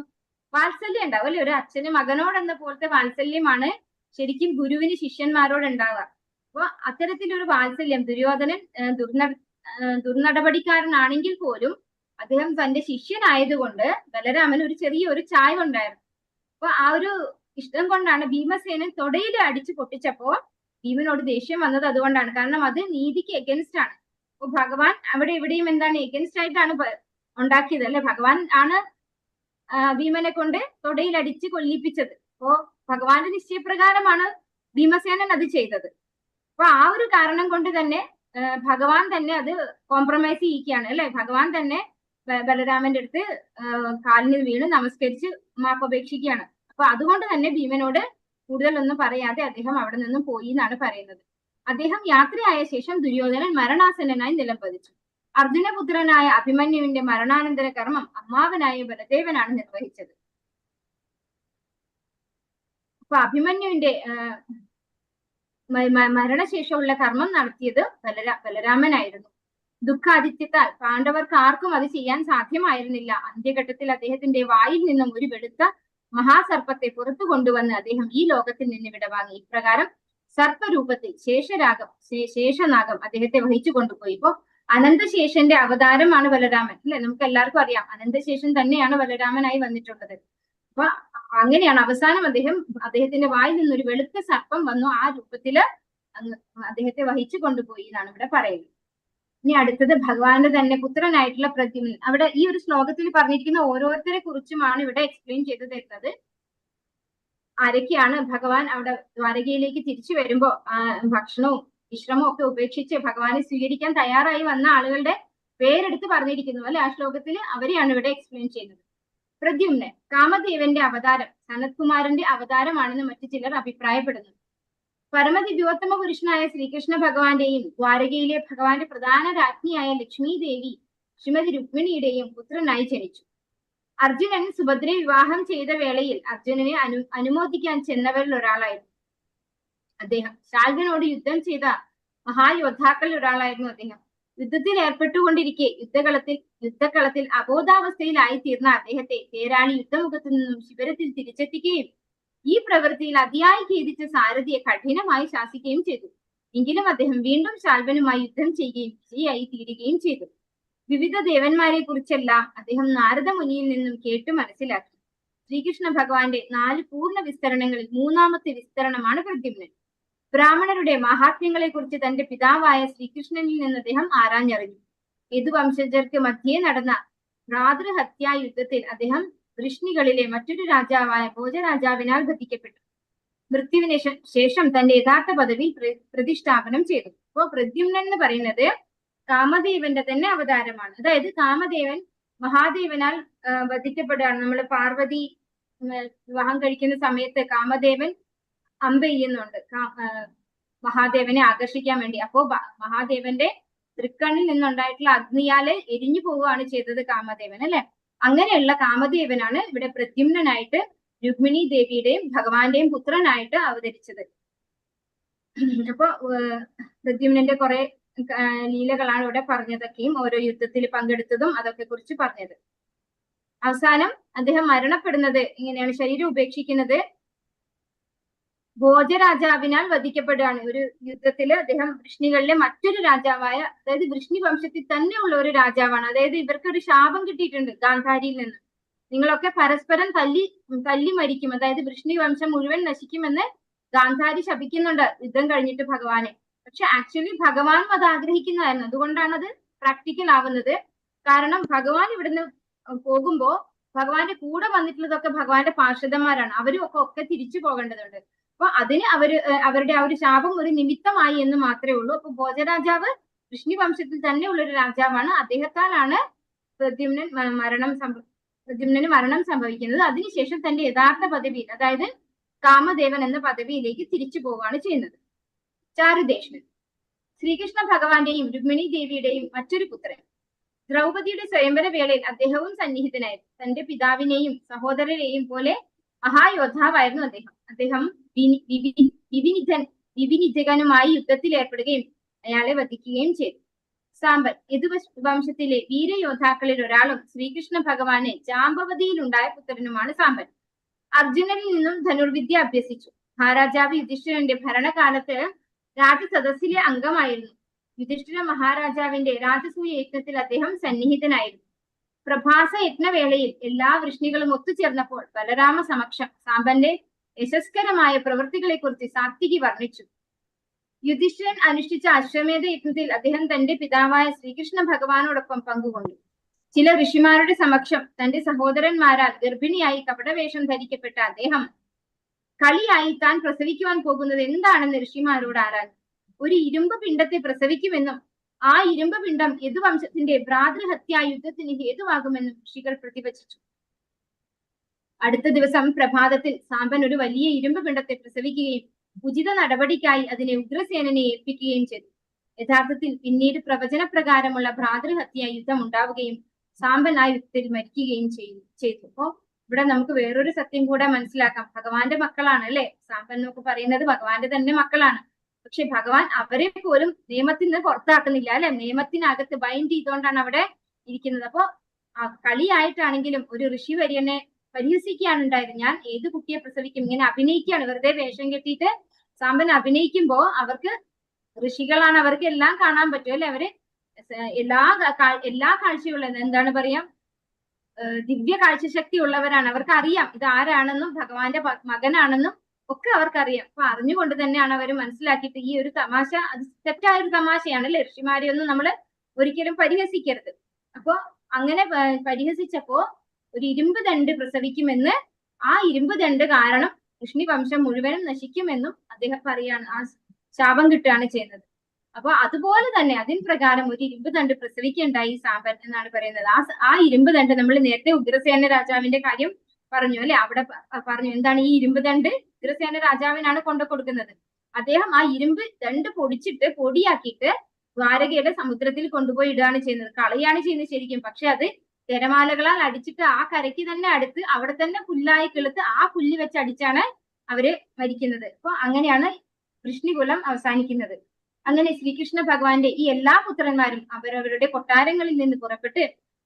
വാത്സല്യം ഉണ്ടാവും അല്ലെ. ഒരു അച്ഛന് മകനോട് എന്ന പോലത്തെ വാത്സല്യമാണ് ശരിക്കും ഗുരുവിന് ശിഷ്യന്മാരോട് ഉണ്ടാവുക. അപ്പൊ അത്തരത്തിലൊരു വാത്സല്യം ദുര്യോധനൻ ദുർനടപടിക്കാരനാണെങ്കിൽ പോലും അദ്ദേഹം തന്റെ ശിഷ്യനായതുകൊണ്ട് ബലരാമൻ ഒരു ചെറിയൊരു ചായ ഉണ്ടായിരുന്നു. അപ്പൊ ആ ഒരു ഇഷ്ടം കൊണ്ടാണ് ഭീമസേനൻ തൊടയിൽ അടിച്ചു പൊട്ടിച്ചപ്പോ ഭീമനോട് ദേഷ്യം വന്നത് അതുകൊണ്ടാണ്. കാരണം അത് നീതിക്ക് എഗൻസ്റ്റ് ആണ്. അപ്പൊ ഭഗവാൻ അവിടെ ഇവിടെയും എന്താണ് എഗൻസ്റ്റ് ആയിട്ടാണ് ഉണ്ടാക്കിയത് അല്ലെ. ഭഗവാൻ ആണ് ഭീമനെ കൊണ്ട് തൊടയിൽ അടിച്ച് കൊല്ലിപ്പിച്ചത്. അപ്പോ ഭഗവാന്റെ നിശ്ചയപ്രകാരമാണ് ഭീമസേനൻ അത് ചെയ്തത്. അപ്പൊ ആ ഒരു കാരണം കൊണ്ട് തന്നെ ഭഗവാൻ തന്നെ അത് കോംപ്രമൈസ് ചെയ്യിക്കുകയാണ് അല്ലെ. ഭഗവാൻ തന്നെ ബലരാമന്റെ അടുത്ത് കാലിന് വീണ് നമസ്കരിച്ച് മാപ്പപേക്ഷിക്കുകയാണ്. അപ്പൊ അതുകൊണ്ട് തന്നെ ഭീമനോട് കൂടുതലൊന്നും പറയാതെ അദ്ദേഹം അവിടെ നിന്നും പോയി എന്നാണ് പറയുന്നത്. അദ്ദേഹം യാത്രയായ ശേഷം ദുര്യോധനൻ മരണാസന്നനായി നിലം പതിച്ചു. അർജുനപുത്രനായ അഭിമന്യുവിന്റെ മരണാനന്തര കർമ്മം അമ്മാവനായ ബലദേവനാണ് നിർവഹിച്ചത്. അപ്പൊ അഭിമന്യുവിന്റെ മരണശേഷമുള്ള കർമ്മം നടത്തിയത് ബലരാമനായിരുന്നു. ദുഃഖാതിഥ്യത്താൽ പാണ്ഡവർക്ക് ആർക്കും അത് ചെയ്യാൻ സാധ്യമായിരുന്നില്ല. അന്ത്യഘട്ടത്തിൽ അദ്ദേഹത്തിന്റെ വായിൽ നിന്നും ഒരു വെളുത്ത മഹാസർപ്പത്തെ പുറത്തു കൊണ്ടുവന്ന് അദ്ദേഹം ഈ ലോകത്തിൽ നിന്ന് വിടവാങ്ങി. ഇപ്രകാരം സർപ്പരൂപത്തിൽ ശേഷനാഗം അദ്ദേഹത്തെ വഹിച്ചു കൊണ്ടുപോയി. ഇപ്പോ അനന്തശേഷന്റെ അവതാരമാണ് ബലരാമൻ അല്ലെ. നമുക്ക് എല്ലാവർക്കും അറിയാം അനന്തശേഷൻ തന്നെയാണ് ബലരാമനായി വന്നിട്ടുള്ളത്. അപ്പൊ അങ്ങനെയാണ് അവസാനം അദ്ദേഹത്തിന്റെ വായിൽ നിന്നൊരു വെളുത്ത സർപ്പം വന്നു. ആ രൂപത്തില് അദ്ദേഹത്തെ വഹിച്ചു കൊണ്ടുപോയി എന്നാണ് ഇവിടെ പറയുന്നത്. ഇനി അടുത്തത് ഭഗവാന്റെ തന്നെ പുത്രനായിട്ടുള്ള പ്രദ്യുമ്നൻ. അവിടെ ഈ ഒരു ശ്ലോകത്തിൽ പറഞ്ഞിരിക്കുന്ന ഓരോരുത്തരെ കുറിച്ചുമാണ് ഇവിടെ എക്സ്പ്ലെയിൻ ചെയ്തു തരുന്നത്. ആരൊക്കെയാണ് ഭഗവാൻ അവിടെ ദ്വാരകയിലേക്ക് തിരിച്ചു വരുമ്പോ ഭക്ഷണവും വിശ്രമവും ഒക്കെ ഉപേക്ഷിച്ച് ഭഗവാനെ സ്വീകരിക്കാൻ തയ്യാറായി വന്ന ആളുകളുടെ പേരെടുത്ത് പറഞ്ഞിരിക്കുന്നു അല്ലെ. ആ ശ്ലോകത്തിൽ അവരെയാണ് ഇവിടെ എക്സ്പ്ലെയിൻ ചെയ്യുന്നത്. പ്രദ്യുമ്നൻ കാമദേവന്റെ അവതാരം, സനത്കുമാരന്റെ അവതാരമാണെന്ന് മറ്റു ചിലർ അഭിപ്രായപ്പെടുന്നു. പരമദിവ്യോത്തമ പുരുഷനായ ശ്രീകൃഷ്ണ ഭഗവാന്റെയും ദ്വാരകയിലെ ഭഗവാന്റെ പ്രധാന രാജ്ഞിയായ ലക്ഷ്മി ദേവി ശ്രീമതി രുക്മിണിയുടെയും പുത്രനായി ജനിച്ചു. അർജുനൻ സുഭദ്രയെ വിവാഹം ചെയ്ത വേളയിൽ അർജുനനെ അനുമോദിക്കാൻ ചെന്നവരിൽ ഒരാളായിരുന്നു അദ്ദേഹം. ശാൽവനോട് യുദ്ധം ചെയ്ത മഹായോദ്ധാക്കളിൽ ഒരാളായിരുന്നു അദ്ദേഹം. യുദ്ധത്തിൽ ഏർപ്പെട്ടുകൊണ്ടിരിക്കെ യുദ്ധക്കളത്തിൽ അബോധാവസ്ഥയിലായി തീർന്ന അദ്ദേഹത്തെ തേരാളി യുദ്ധമുഖത്തു നിന്നും ശിബിരത്തിൽ തിരിച്ചെത്തിക്കുകയും ഈ പ്രവൃത്തിയിൽ അതിയായി ഖേദിച്ച സാരഥിയെ കഠിനമായി ശാസിക്കുകയും ചെയ്തു. എങ്കിലും അദ്ദേഹം വീണ്ടും ശാൽവനുമായി യുദ്ധം ചെയ്യുകയും വിജയിയായി തീരുകയും ചെയ്തു. വിവിധ ദേവന്മാരെ കുറിച്ചെല്ലാം അദ്ദേഹം നാരദ മുനിയിൽ നിന്നും കേട്ടു മനസ്സിലാക്കി. ശ്രീകൃഷ്ണ ഭഗവാന്റെ 4 പൂർണ്ണ വിസ്തരണങ്ങളിൽ 3ാമത്തെ വിസ്തരണമാണ് പ്രദ്യുമ്നൻ. ബ്രാഹ്മണരുടെ മഹാത്മ്യങ്ങളെ കുറിച്ച് തന്റെ പിതാവായ ശ്രീകൃഷ്ണനിൽ നിന്ന് അദ്ദേഹം ആരാഞ്ഞറിഞ്ഞു. യദുവംശജർക്ക് മധ്യേ നടന്ന ഭ്രാതൃഹത്യാ യുദ്ധത്തിൽ അദ്ദേഹം വൃഷ്ണികളിലെ മറ്റൊരു രാജാവായ ഭോജരാജാവിനാൽ വധിക്കപ്പെട്ടു. മൃത്യുവിന് ശേഷം തന്റെ യഥാർത്ഥ പദവി പ്രതിഷ്ഠാപനം ചെയ്തു. അപ്പോ പ്രദ്യുമ്നൻ എന്ന് പറയുന്നത് കാമദേവന്റെ തന്നെ അവതാരമാണ്. അതായത് കാമദേവൻ മഹാദേവനാൽ വധിക്കപ്പെടുകയാണ്. നമ്മൾ പാർവതി വിവാഹം കഴിക്കുന്ന സമയത്ത് കാമദേവൻ അമ്പ ചെയ്യുന്നുണ്ട് മഹാദേവനെ ആകർഷിക്കാൻ വേണ്ടി. അപ്പോ മഹാദേവന്റെ തൃക്കണ്ണിൽ നിന്നുണ്ടായിട്ടുള്ള അഗ്നിയാല് എരിഞ്ഞു പോവുകയാണ് ചെയ്തത് കാമദേവൻ അല്ലെ. അങ്ങനെയുള്ള കാമദേവനാണ് ഇവിടെ പ്രദ്യുമ്നനായിട്ട് രുക്മിണി ദേവിയുടെയും ഭഗവാന്റെയും പുത്രനായിട്ട് അവതരിച്ചത്. അപ്പൊ പ്രദ്യുമ്നന്റെ കുറെ ലീലകളാണ് ഇവിടെ പറഞ്ഞതൊക്കെയും ഓരോ യുദ്ധത്തിൽ പങ്കെടുത്തതും അതൊക്കെ കുറിച്ച് പറഞ്ഞത്. അവസാനം അദ്ദേഹം മരണപ്പെടുന്നത് ഇങ്ങനെയാണ്. ശരീരം ഉപേക്ഷിക്കുന്നത് ഭോജരാജാവിനാൽ വധിക്കപ്പെടുകയാണ്. ഒരു യുദ്ധത്തില് അദ്ദേഹം വൃഷ്ണികളിലെ മറ്റൊരു രാജാവായ, അതായത് വൃഷ്ണി വംശത്തിൽ തന്നെ ഉള്ള ഒരു രാജാവാണ്. അതായത് ഇവർക്കൊരു ശാപം കിട്ടിയിട്ടുണ്ട് ഗാന്ധാരിയിൽ നിന്ന്. നിങ്ങളൊക്കെ പരസ്പരം തല്ലി മരിക്കും, അതായത് വൃഷ്ണി വംശം മുഴുവൻ നശിക്കുമെന്ന് ഗാന്ധാരി ശപിക്കുന്നുണ്ട് യുദ്ധം കഴിഞ്ഞിട്ട് ഭഗവാനെ. പക്ഷെ ആക്ച്വലി ഭഗവാനും അത് ആഗ്രഹിക്കുന്നതായിരുന്നു. അതുകൊണ്ടാണ് അത് പ്രാക്ടിക്കൽ ആവുന്നത്. കാരണം ഭഗവാൻ ഇവിടുന്ന് പോകുമ്പോ ഭഗവാന്റെ കൂടെ വന്നിട്ടുള്ളതൊക്കെ ഭഗവാന്റെ പാർഷദന്മാരാണ്. അവരും ഒക്കെ തിരിച്ചു പോകേണ്ടതുണ്ട്. അപ്പൊ അതിന് അവരുടെ ആ ഒരു ശാപം ഒരു നിമിത്തമായി എന്ന് മാത്രമേ ഉള്ളൂ. അപ്പൊ ഭോജരാജാവ് വൃഷ്ണി വംശത്തിൽ തന്നെ ഉള്ള ഒരു രാജാവാണ്. അദ്ദേഹത്താലാണ് പ്രദ്യുമ്നന് മരണം സംഭവിക്കുന്നത്. അതിനുശേഷം തന്റെ യഥാർത്ഥ പദവിയിൽ, അതായത് കാമദേവൻ എന്ന പദവിയിലേക്ക് തിരിച്ചു പോവുകയാണ് ചെയ്യുന്നത്. ചാരുദേഷ്ണൻ ശ്രീകൃഷ്ണ ഭഗവാന്റെയും രുക്മിണി ദേവിയുടെയും മറ്റൊരു പുത്രൻ. ദ്രൗപദിയുടെ സ്വയംവര വേളയിൽ അദ്ദേഹവും സന്നിഹിതനായിരുന്നു. തന്റെ പിതാവിനെയും സഹോദരരെയും പോലെ മഹായോദ്ധാവായിരുന്നു അദ്ദേഹം വിവിനിധകനുമായി യുദ്ധത്തിൽ ഏർപ്പെടുകയും അയാളെ വധിക്കുകയും ചെയ്തു. സാമ്പൻ യദുവംശത്തിലെ വീരയോദ്ധാക്കളിൽ ഒരാളും ശ്രീകൃഷ്ണ ഭഗവാന് ജാമ്പവതിയിലുണ്ടായ പുത്രനുമാണ് സാമ്പൻ. അർജുനനിൽ നിന്നും ധനുർവിദ്യ അഭ്യസിച്ചു. മഹാരാജാവ് യുധിഷ്ഠിരന്റെ ഭരണകാലത്ത് രാജസദസ്സിലെ അംഗമായിരുന്നു. യുധിഷ്ഠിര മഹാരാജാവിന്റെ രാജസൂയ യജ്ഞത്തിൽ അദ്ദേഹം സന്നിഹിതനായിരുന്നു. പ്രഭാസ യജ്ഞവേളയിൽ എല്ലാ വൃഷ്ണികളും ഒത്തുചേർന്നപ്പോൾ ബലരാമ സമക്ഷം സാമ്പന്റെ യശസ്കരമായ പ്രവൃത്തികളെ കുറിച്ച് സാത്വികി വർണ്ണിച്ചു. യുധിഷ്ഠിരൻ അനുഷ്ഠിച്ച അശ്വമേധ യജ്ഞത്തിൽ അദ്ദേഹം തന്റെ പിതാവായ ശ്രീകൃഷ്ണ ഭഗവാനോടൊപ്പം പങ്കുകൊണ്ടു. ചില ഋഷിമാരുടെ സമക്ഷം തന്റെ സഹോദരന്മാരാൽ ഗർഭിണിയായി കപടവേഷം ധരിക്കപ്പെട്ട അദ്ദേഹം കളിയായി താൻ പ്രസവിക്കുവാൻ പോകുന്നത് എന്താണെന്ന് ഋഷിമാരോട് ആരാഞ്ഞു. ഒരു ഇരുമ്പ് പിണ്ടത്തെ പ്രസവിക്കുമെന്നും ആ ഇരുമ്പ് പിണ്ടം യദുവംശത്തിന്റെ ഭ്രാതൃഹത്യാ യുദ്ധത്തിന് ഹേതുവാകുമെന്നും ഋഷികൾ പ്രതിവചിച്ചു. അടുത്ത ദിവസം പ്രഭാതത്തിൽ സാമ്പൻ ഒരു വലിയ ഇരുമ്പ് പിണ്ടത്തെ പ്രസവിക്കുകയും ഉചിത നടപടിക്കായി അതിനെ ഉഗ്രസേനനെ ഏൽപ്പിക്കുകയും ചെയ്തു. യഥാർത്ഥത്തിൽ പിന്നീട് പ്രവചനപ്രകാരമുള്ള ഭ്രാതൃഹത്യാ യുദ്ധം ഉണ്ടാവുകയും സാമ്പൻ ആ യുദ്ധത്തിൽ മരിക്കുകയും ചെയ്തു. അപ്പോ ഇവിടെ നമുക്ക് വേറൊരു സത്യം കൂടെ മനസ്സിലാക്കാം. ഭഗവാന്റെ മക്കളാണ് അല്ലെ സാമ്പൻ എന്നൊക്കെ പറയുന്നത്, ഭഗവാന്റെ തന്നെ മക്കളാണ്. പക്ഷെ ഭഗവാൻ അവരെ പോലും നിയമത്തിൽ നിന്ന് പുറത്താക്കുന്നില്ല അല്ലെ, നിയമത്തിനകത്ത് ബൈൻഡ് ചെയ്തുകൊണ്ടാണ് അവിടെ ഇരിക്കുന്നത്. അപ്പോ കളിയായിട്ടാണെങ്കിലും ഒരു ഋഷിവര്യനെ പരിഹസിക്കുകയാണ് ഉണ്ടായത്. ഞാൻ ഏത് കുട്ടിയെ പ്രസവിക്കും, ഇങ്ങനെ അഭിനയിക്കുകയാണ്, വെറുതെ വേഷം കെട്ടിയിട്ട് സാമ്പൻ അഭിനയിക്കുമ്പോ അവർക്ക് ഋഷികളാണ്, അവർക്ക് എല്ലാം കാണാൻ പറ്റും അല്ലെ, അവര് എല്ലാ കാഴ്ചയുള്ള എന്താണ് പറയാ ദിവ്യ കാഴ്ചശക്തി ഉള്ളവരാണ്. അവർക്ക് അറിയാം ഇത് ആരാണെന്നും ഭഗവാന്റെ മകനാണെന്നും ഒക്കെ അവർക്കറിയാം. അപ്പൊ അറിഞ്ഞുകൊണ്ട് തന്നെയാണ് അവർ മനസ്സിലാക്കിയിട്ട് ഈ ഒരു തമാശ, അത് തെറ്റായ ഒരു തമാശയാണ് അല്ലെ, ഋഷിമാരെ ഒന്നും നമ്മൾ ഒരിക്കലും പരിഹസിക്കരുത്. അപ്പോ അങ്ങനെ പരിഹസിച്ചപ്പോ ഒരു ഇരുമ്പ് ദണ്ട് പ്രസവിക്കുമെന്ന്, ആ ഇരുമ്പ് ദണ്ട് കാരണം കൃഷ്ണി വംശം മുഴുവനും നശിക്കുമെന്നും അദ്ദേഹം പറയാണ്, ആ ശാപം കിട്ടുകയാണ് ചെയ്യുന്നത്. അപ്പൊ അതുപോലെ തന്നെ അതിൻ പ്രകാരം ഒരു ഇരുമ്പ് ദണ്ട് പ്രസവിക്കുകയുണ്ടായി സാമ്പൻ എന്നാണ് പറയുന്നത്. ആ ഇരുമ്പ് ദണ്ട് നമ്മൾ നേരത്തെ ഉഗ്രസേന രാജാവിന്റെ കാര്യം പറഞ്ഞു അല്ലെ, അവിടെ പറഞ്ഞു എന്താണ് ഈ ഇരുമ്പ് ദണ്ട് ഉഗ്രസേന രാജാവിനാണ് കൊണ്ടു കൊടുക്കുന്നത്. അദ്ദേഹം ആ ഇരുമ്പ് ദണ്ട് പൊടിച്ചിട്ട് പൊടിയാക്കിയിട്ട് ദ്വാരകയുടെ സമുദ്രത്തിൽ കൊണ്ടുപോയി ഇടുകയാണ് ചെയ്യുന്നത്, കളയാണ് ചെയ്യുന്നത് ശരിക്കും. പക്ഷെ അത് തിരമാലകളാൽ അടിച്ചിട്ട് ആ കരയ്ക്ക് തന്നെ അടുത്ത് അവിടെ തന്നെ പുല്ലായി കിളുത്ത് ആ പുല്ല് വെച്ച് അടിച്ചാണ് അവര് മരിക്കുന്നത്. അപ്പൊ അങ്ങനെയാണ് കൃഷ്ണികുലം അവസാനിക്കുന്നത്. അങ്ങനെ ശ്രീകൃഷ്ണ ഭഗവാന്റെ ഈ എല്ലാ പുത്രന്മാരും അവരവരുടെ കൊട്ടാരങ്ങളിൽ നിന്ന് പുറപ്പെട്ട്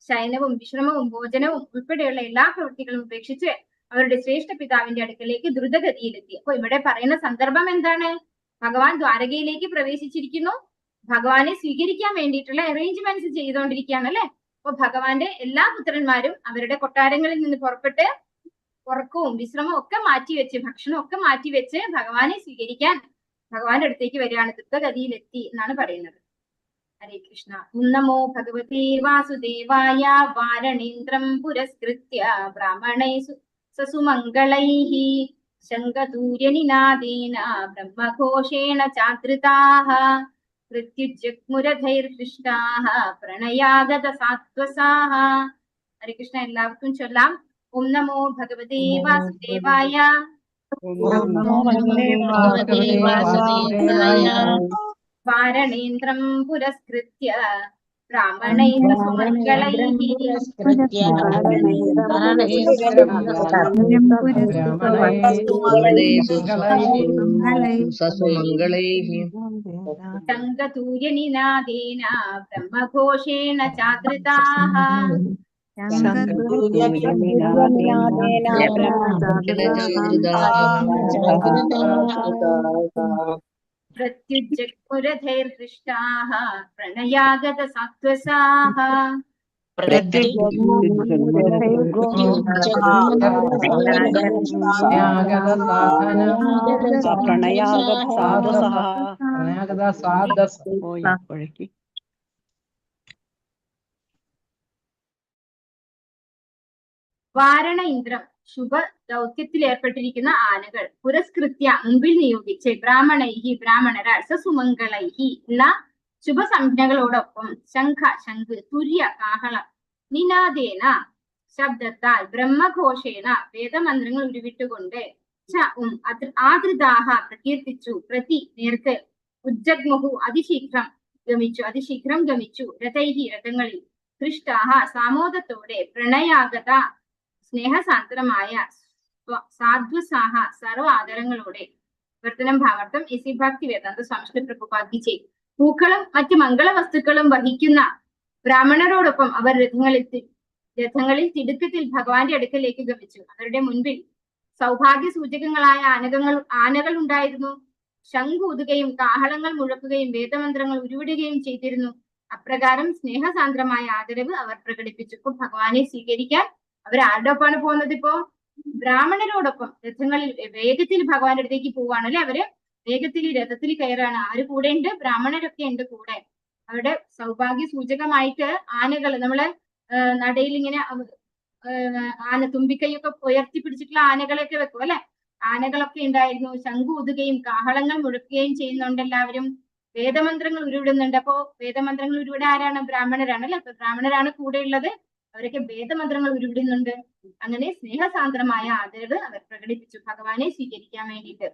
ശയനവും വിശ്രമവും ഭോജനവും ഉൾപ്പെടെയുള്ള എല്ലാ പ്രവൃത്തികളും ഉപേക്ഷിച്ച് അവരുടെ ശ്രേഷ്ഠ പിതാവിന്റെ അടുക്കലേക്ക് ദ്രുതഗതിയിലെത്തി. അപ്പൊ ഇവിടെ പറയുന്ന സന്ദർഭം എന്താണ്? ഭഗവാൻ ദ്വാരകയിലേക്ക് പ്രവേശിച്ചിരിക്കുന്നു, ഭഗവാനെ സ്വീകരിക്കാൻ വേണ്ടിയിട്ടുള്ള അറേഞ്ച്മെന്റ്സ് ചെയ്തുകൊണ്ടിരിക്കുകയാണ് അല്ലെ. അപ്പൊ ഭഗവാന്റെ എല്ലാ പുത്രന്മാരും അവരുടെ കൊട്ടാരങ്ങളിൽ നിന്ന് പുറപ്പെട്ട് ഉറക്കവും വിശ്രമവും ഒക്കെ മാറ്റിവെച്ച് ഭക്ഷണം ഒക്കെ മാറ്റിവെച്ച് ഭഗവാനെ സ്വീകരിക്കാൻ ഭഗവാന്റെ അടുത്തേക്ക് വരികയാണ്, ദ്രുതഗതിയിലെത്തി എന്നാണ് പറയുന്നത്. ഹരേ കൃഷ്ണ. നമോ ഭഗവതേ വാസുദേവായ. വാരണേന്ദ്രം പുരസ്കൃത്യ ബ്രാഹ്മണൈ സസുമംഗളൈഃ ശംഖതൂര്യനിനാദേന ബ്രഹ്മഘോഷേണ ചാദ്രിതാഃ പ്രത്യുജ്ജഗ്മുരധൈർഹൃഷ്ടാഃ പ്രണയാഗത സാത്വസാഃ. ഹരേ കൃഷ്ണ. എല്ലാവർക്കും ചൊല്ലാം. ഓം നമോ ഭഗവതേ വാസുദേവായ. വാരണേന്ദ്രം പുരസ്കൃത്യ ബ്രാഹ്മണൈ സസുമംഗളൈഃ ശംഖതൂര്യനിനാദേന ബ്രഹ്മഘോഷേണ ചാദ്രിതാഃ പ്രത്യുജ്ജഗ്മുരധൈർഹൃഷ്ടാഃ പ്രണയാഗത സാത്വസാഃ. വാരണ ഇന്ദ്രം ശുഭ ദൗത്യത്തിൽ ഏർപ്പെട്ടിരിക്കുന്ന ആനകൾ പുരസ്കൃത്യ മുമ്പിൽ നിയോഗിച്ച് ബ്രാഹ്മണൈഹി ബ്രാഹ്മണരാൽ സസുമംഗളൈഹി എന്ന ശുഭസംജ്ഞകളോടൊപ്പം ശംഖ് തുര്യ കാഹളം നിനാദേന ശബ്ദത്താൽ ബ്രഹ്മഘോഷേണ വേദമന്ത്രങ്ങൾ ഉരുവിട്ടുകൊണ്ട് ആദൃതാഹ പ്രകീർത്തിച്ചു നേർക്ക് ഉജ്ജഗ്മുഹു അതിശീഘ്രം ഗമിച്ചു രഥൈഹി രഥങ്ങളിൽ ഹൃഷ്ടാഹ സാമോദത്തോടെ പ്രണയാഗത സ്നേഹസാന്ദ്രമായ സാധ്വസാഹ സർവ ആദരങ്ങളോടെ. വർത്തനം ഭാവാർത്ഥം ഇസി ഭക്തി വേദാന്ത സ്വാമി പ്രഭുപാദി ചെയ്തു. പൂക്കളും മറ്റ് മംഗള വസ്തുക്കളും വഹിക്കുന്ന ബ്രാഹ്മണരോടൊപ്പം അവർ രഥങ്ങളിൽ തിടുക്കത്തിൽ ഭഗവാന്റെ അടുക്കലേക്ക് ഗമിച്ചു. അവരുടെ മുൻപിൽ സൗഭാഗ്യ സൂചകങ്ങളായ ആനകൾ ഉണ്ടായിരുന്നു. ശംഖൂതുകയും കാഹളങ്ങൾ മുഴക്കുകയും വേദമന്ത്രങ്ങൾ ഉരുവിടുകയും ചെയ്തിരുന്നു. അപ്രകാരം സ്നേഹസാന്ദ്രമായ ആദരവ് അവർ പ്രകടിപ്പിച്ചു. ഇപ്പൊ ഭഗവാനെ സ്വീകരിക്കാൻ അവർ ആരുടെ ഒപ്പമാണ് പോകുന്നത്? ഇപ്പോ ബ്രാഹ്മണരോടൊപ്പം രഥങ്ങളിൽ വേഗത്തിൽ ഭഗവാന്റെ അടുത്തേക്ക് പോവാണ് അല്ലെ. അവര് വേഗത്തിൽ രഥത്തിൽ കയറാണ്. ആര് കൂടെ ഉണ്ട്? ബ്രാഹ്മണരൊക്കെ ഉണ്ട് കൂടെ. അവരുടെ സൗഭാഗ്യ സൂചകമായിട്ട് ആനകൾ നമ്മള് നടയിൽ ഇങ്ങനെ ആന തുമ്പിക്കൈയൊക്കെ ഉയർത്തി പിടിച്ചിട്ടുള്ള ആനകളെയൊക്കെ വെക്കും അല്ലെ. ആനകളൊക്കെ ഉണ്ടായിരുന്നു. ശംഖ് ഊതുകയും കാഹളങ്ങൾ മുഴക്കുകയും ചെയ്യുന്നുണ്ട് എല്ലാവരും. വേദമന്ത്രങ്ങൾ ഉരുവിടുന്നുണ്ട്. അപ്പോ വേദമന്ത്രങ്ങൾ ഉരുവിടെ ആരാണ്? ബ്രാഹ്മണരാണ് അല്ലെ? അപ്പൊ ബ്രാഹ്മണരാണ് കൂടെ ഉള്ളത്. അവരൊക്കെ വേദമന്ത്രങ്ങൾ ഉരുവിടുന്നുണ്ട്. അങ്ങനെ സ്നേഹസാന്ദ്രമായ ആദരവ് അവർ പ്രകടിപ്പിച്ചു ഭഗവാനെ സ്വീകരിക്കാൻ വേണ്ടിയിട്ട്.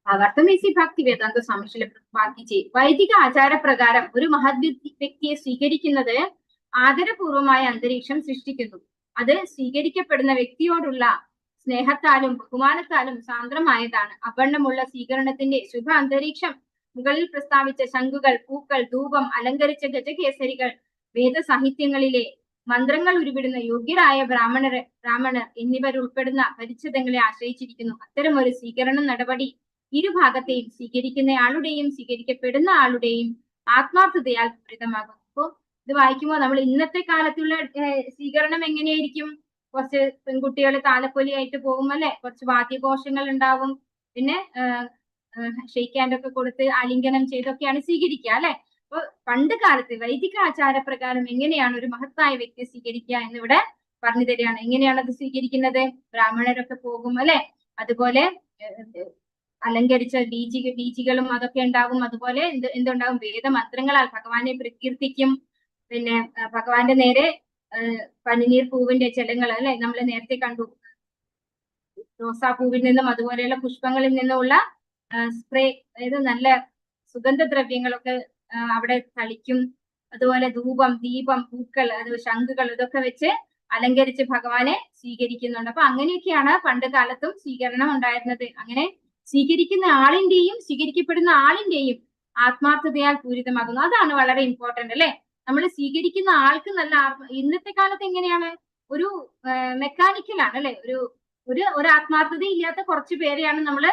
ഭാവാർത്ഥം ഭക്തി വേദാന്ത സ്വാമിശീല പ്രഭുപാദിജി വൈദിക ആചാരപ്രകാരം ഒരു മഹത് വ്യക്തിയെ സ്വീകരിക്കുന്നത് ആദരപൂർവമായ അന്തരീക്ഷം സൃഷ്ടിക്കുന്നു. അത് സ്വീകരിക്കപ്പെടുന്ന വ്യക്തിയോടുള്ള സ്നേഹത്താലും ബഹുമാനത്താലും സാന്ദ്രമായതാണ്. അവർണ്ണമുള്ള സ്വീകരണത്തിന്റെ ശുഭ അന്തരീക്ഷം മുകളിൽ പ്രസ്താവിച്ച ശംഖുകൾ, പൂക്കൾ, ധൂപം, അലങ്കരിച്ച ഗജകേസരികൾ, വേദസാഹിത്യങ്ങളിലെ മന്ത്രങ്ങൾ ഉരുവിടുന്ന യോഗ്യരായ ബ്രാഹ്മണർ എന്നിവരുൾപ്പെടുന്ന പരിച്ഛേദങ്ങളെ ആശ്രയിച്ചിരിക്കുന്നു. അത്തരം ഒരു സ്വീകരണ നടപടി ഇരുഭാഗത്തെയും സ്വീകരിക്കുന്നയാളുടെയും സ്വീകരിക്കപ്പെടുന്ന ആളുടെയും ആത്മാർത്ഥതയാൽ പൂരിതമാകും. അപ്പോ ഇത് വായിക്കുമ്പോൾ നമ്മൾ ഇന്നത്തെ കാലത്തുള്ള സ്വീകരണം എങ്ങനെയായിരിക്കും? കുറച്ച് പെൺകുട്ടികൾ താലപ്പൊലിയായിട്ട് പോകും അല്ലെ, കുറച്ച് വാദ്യഘോഷങ്ങൾ ഉണ്ടാവും, പിന്നെ ഷെയ്ക്ക് ഹാൻഡ് ഒക്കെ കൊടുത്ത് ആലിംഗനം ചെയ്തൊക്കെയാണ് സ്വീകരിക്കുക അല്ലെ. അപ്പൊ പണ്ട് കാലത്ത് വൈദിക ആചാരപ്രകാരം എങ്ങനെയാണ് ഒരു മഹത്തായ വ്യക്തിയെ സ്വീകരിക്കുക എന്നിവിടെ പറഞ്ഞു തരികയാണ്. എങ്ങനെയാണ് അത് സ്വീകരിക്കുന്നത്? ബ്രാഹ്മണരൊക്കെ പോകും അല്ലെ, അതുപോലെ അലങ്കരിച്ച ഡീജികളും അതൊക്കെ ഉണ്ടാകും. അതുപോലെ എന്തുണ്ടാകും? വേദമന്ത്രങ്ങളാൽ ഭഗവാനെ പ്രകീർത്തിക്കും. പിന്നെ ഭഗവാന്റെ നേരെ പനിനീർ പൂവിന്റെ ചെലങ്ങൾ അല്ലെ, നമ്മൾ നേരത്തെ കണ്ടു, റോസാപ്പൂവിൽ നിന്നും അതുപോലെയുള്ള പുഷ്പങ്ങളിൽ നിന്നുമുള്ള സ്പ്രേ, അതായത് നല്ല സുഗന്ധദ്രവ്യങ്ങളൊക്കെ അവിടെ തളിക്കും. അതുപോലെ ധൂപം, ദീപം, പൂക്കൾ, ശംഖുകൾ ഇതൊക്കെ വെച്ച് അലങ്കരിച്ച് ഭഗവാനെ സ്വീകരിക്കുന്നുണ്ട്. അപ്പൊ അങ്ങനെയൊക്കെയാണ് പണ്ട് കാലത്തും സ്വീകരണം ഉണ്ടായിരുന്നത്. അങ്ങനെ സ്വീകരിക്കുന്ന ആളിന്റെയും സ്വീകരിക്കപ്പെടുന്ന ആളിന്റെയും ആത്മാർത്ഥതയാൽ പൂരിതമാകുന്നു. അതാണ് വളരെ ഇമ്പോർട്ടന്റ് അല്ലെ. നമ്മൾ സ്വീകരിക്കുന്ന ആൾക്ക് നല്ല ഇന്നത്തെ കാലത്ത് എങ്ങനെയാണ്? ഒരു മെക്കാനിക്കലാണ് അല്ലെ, ഒരു ആത്മാർത്ഥത ഇല്ലാത്ത കുറച്ചു പേരെയാണ് നമ്മൾ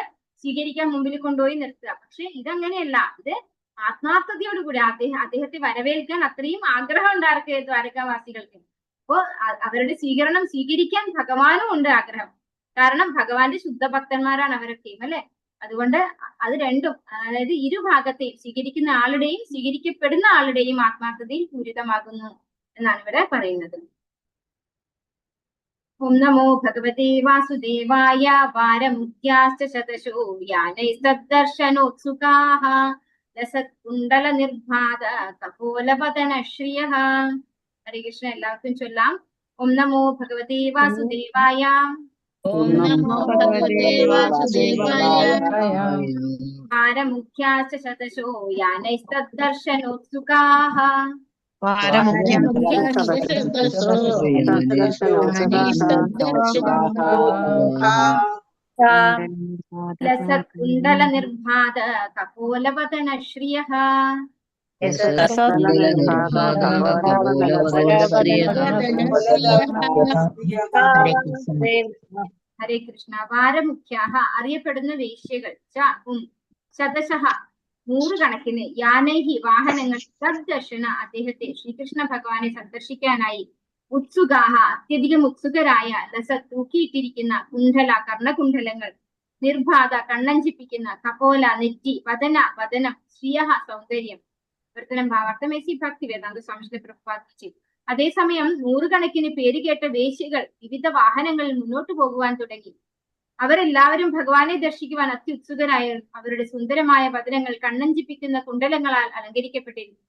സ്വീകരിക്കാൻ മുമ്പിൽ കൊണ്ടുപോയി നിർത്തുക. പക്ഷെ ഇതങ്ങനെയല്ല. ഇത് ആത്മാർത്ഥതയോടുകൂടി അദ്ദേഹത്തെ വരവേൽക്കാൻ അത്രയും ആഗ്രഹം ഉണ്ടാർക്ക് ദ്വാരകാവാസികൾക്ക്. അപ്പോ അവരുടെ സ്വീകരണം സ്വീകരിക്കാൻ ഭഗവാനും ഉണ്ട് ആഗ്രഹം. കാരണം ഭഗവാന്റെ ശുദ്ധഭക്തന്മാരാണ് അവരൊക്കെയും അല്ലെ. അതുകൊണ്ട് അത് രണ്ടും, അതായത് ഇരുഭാഗത്തെയും സ്വീകരിക്കുന്ന ആളുടെയും സ്വീകരിക്കപ്പെടുന്ന ആളുടെയും ആത്മാർത്ഥതയിൽ പൂരിതമാകുന്നു എന്നാണ് ഇവിടെ പറയുന്നത്. ഓം നമോ ഭഗവതേ വാസുദേവായ. വാരമുഖ്യാശ്ച ശതശോ യാനൈസ്തദ്ദർശനോത്സുകാഃ ലസത്കുണ്ഡല നിർഭാത കപോലപതന ശ്രിയഃ. ഹരേ കൃഷ്ണ. എല്ലാവർക്കും ചൊല്ലാം. ഓം നമോ ഭഗവതേ വാസുദേവായ. ഓം നമോ ഭഗവതേ വാസുദേവായ. വാരമുഖ്യാശ്ച ശതശോ യാനൈസ്തദ്ദർശനോത്സുകാഃ ലസത്കുണ്ഡല നിർഭാത കപോലപതന ശ്രിയഃ. ഹരേ കൃഷ്ണ. വാരമുഖ്യാഹ അറിയപ്പെടുന്ന വേശ്യകൾ ശതശഃ 100 കണക്കിന് യാനൈഹി വാഹനങ്ങൾ തദ്ദർശന അദ്ദേഹത്തെ ശ്രീകൃഷ്ണ ഭഗവാനെ സന്ദർശിക്കാനായി ഉത്സുകാഹ അത്യധികം ഉത്സുകരായ ലസത് തൂക്കിയിട്ടിരിക്കുന്ന കുണ്ഡല കർണകുണ്ഡലങ്ങൾ നിർഭാത കണ്ണഞ്ചിപ്പിക്കുന്ന കപോല നെറ്റി വദന വദനം ശ്രിയഃ സൗന്ദര്യം. വർത്തനം ഭാവാർത്ഥം ഭക്തി വേദാന്ത സ്വാമിശീല പ്രഭുപാദിജി. അതേസമയം 100 കണക്കിന് പേര് കേട്ട വേശ്യകൾ വിവിധ വാഹനങ്ങളിൽ മുന്നോട്ട് പോകുവാൻ തുടങ്ങി. അവരെല്ലാവരും ഭഗവാനെ ദർശിക്കുവാൻ അത്യുത്സുകരായ അവരുടെ സുന്ദരമായ വദനങ്ങൾ കണ്ണഞ്ചിപ്പിക്കുന്ന കുണ്ഡലങ്ങളാൽ അലങ്കരിക്കപ്പെട്ടിരുന്നു.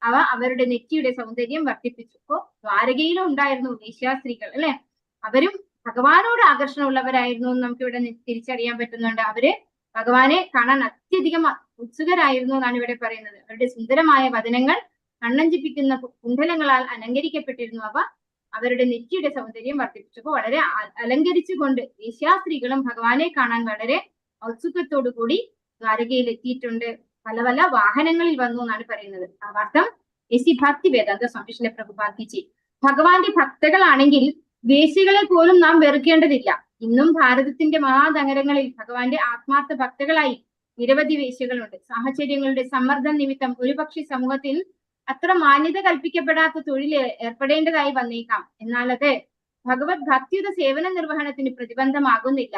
അവ അവരുടെ നെറ്റിയുടെ സൗന്ദര്യം വർദ്ധിപ്പിച്ചു. അപ്പോ ദ്വാരകയിലും ഉണ്ടായിരുന്നു വേശ്യാസ്ത്രീകൾ അല്ലെ. അവരും ഭഗവാനോട് ആകർഷണമുള്ളവരായിരുന്നു എന്ന് നമുക്ക് ഇവിടെ തിരിച്ചറിയാൻ പറ്റുന്നുണ്ട്. അവര് ഭഗവാനെ കാണാൻ അത്യധികം ഉത്സുകരായിരുന്നു എന്നാണ് ഇവിടെ പറയുന്നത്. അവരുടെ സുന്ദരമായ വദനങ്ങൾ കണ്ണഞ്ചിപ്പിക്കുന്ന കുണ്ഡലങ്ങളാൽ അലങ്കരിക്കപ്പെട്ടിരുന്നു. അവ അവരുടെ നെറ്റിയുടെ സൗന്ദര്യം വർദ്ധിപ്പിച്ചപ്പോൾ വളരെ അലങ്കരിച്ചുകൊണ്ട് വേശ്യാസ്ത്രീകളും ഭഗവാനെ കാണാൻ വളരെ ഔത്സുകത്തോടു കൂടി ദ്വാരകയിൽ എത്തിയിട്ടുണ്ട്. പല പല വാഹനങ്ങളിൽ വന്നു എന്നാണ് പറയുന്നത്. അർത്ഥം ഭക്തി വേദാന്ത സ്വാമിശീല പ്രഭുപാദിജി. ഭഗവാന്റെ ഭക്തകളാണെങ്കിൽ വേശ്യകളെ പോലും നാം വെറുക്കേണ്ടതില്ല. ഇന്നും ഭാരതത്തിന്റെ മഹാനഗരങ്ങളിൽ ഭഗവാന്റെ ആത്മാർത്ഥ ഭക്തകളായി നിരവധി വേശ്യകളുണ്ട്. സാഹചര്യങ്ങളുടെ സമ്മർദ്ദം നിമിത്തം ഒരുപക്ഷെ സമൂഹത്തിൽ അത്ര മാന്യത കൽപ്പിക്കപ്പെടാത്ത തൊഴിൽ ഏർപ്പെടേണ്ടതായി വന്നേക്കാം. എന്നാൽ അത് ഭഗവത് ഭക്തിയുടെ സേവന നിർവഹണത്തിന് പ്രതിബന്ധമാകുന്നില്ല.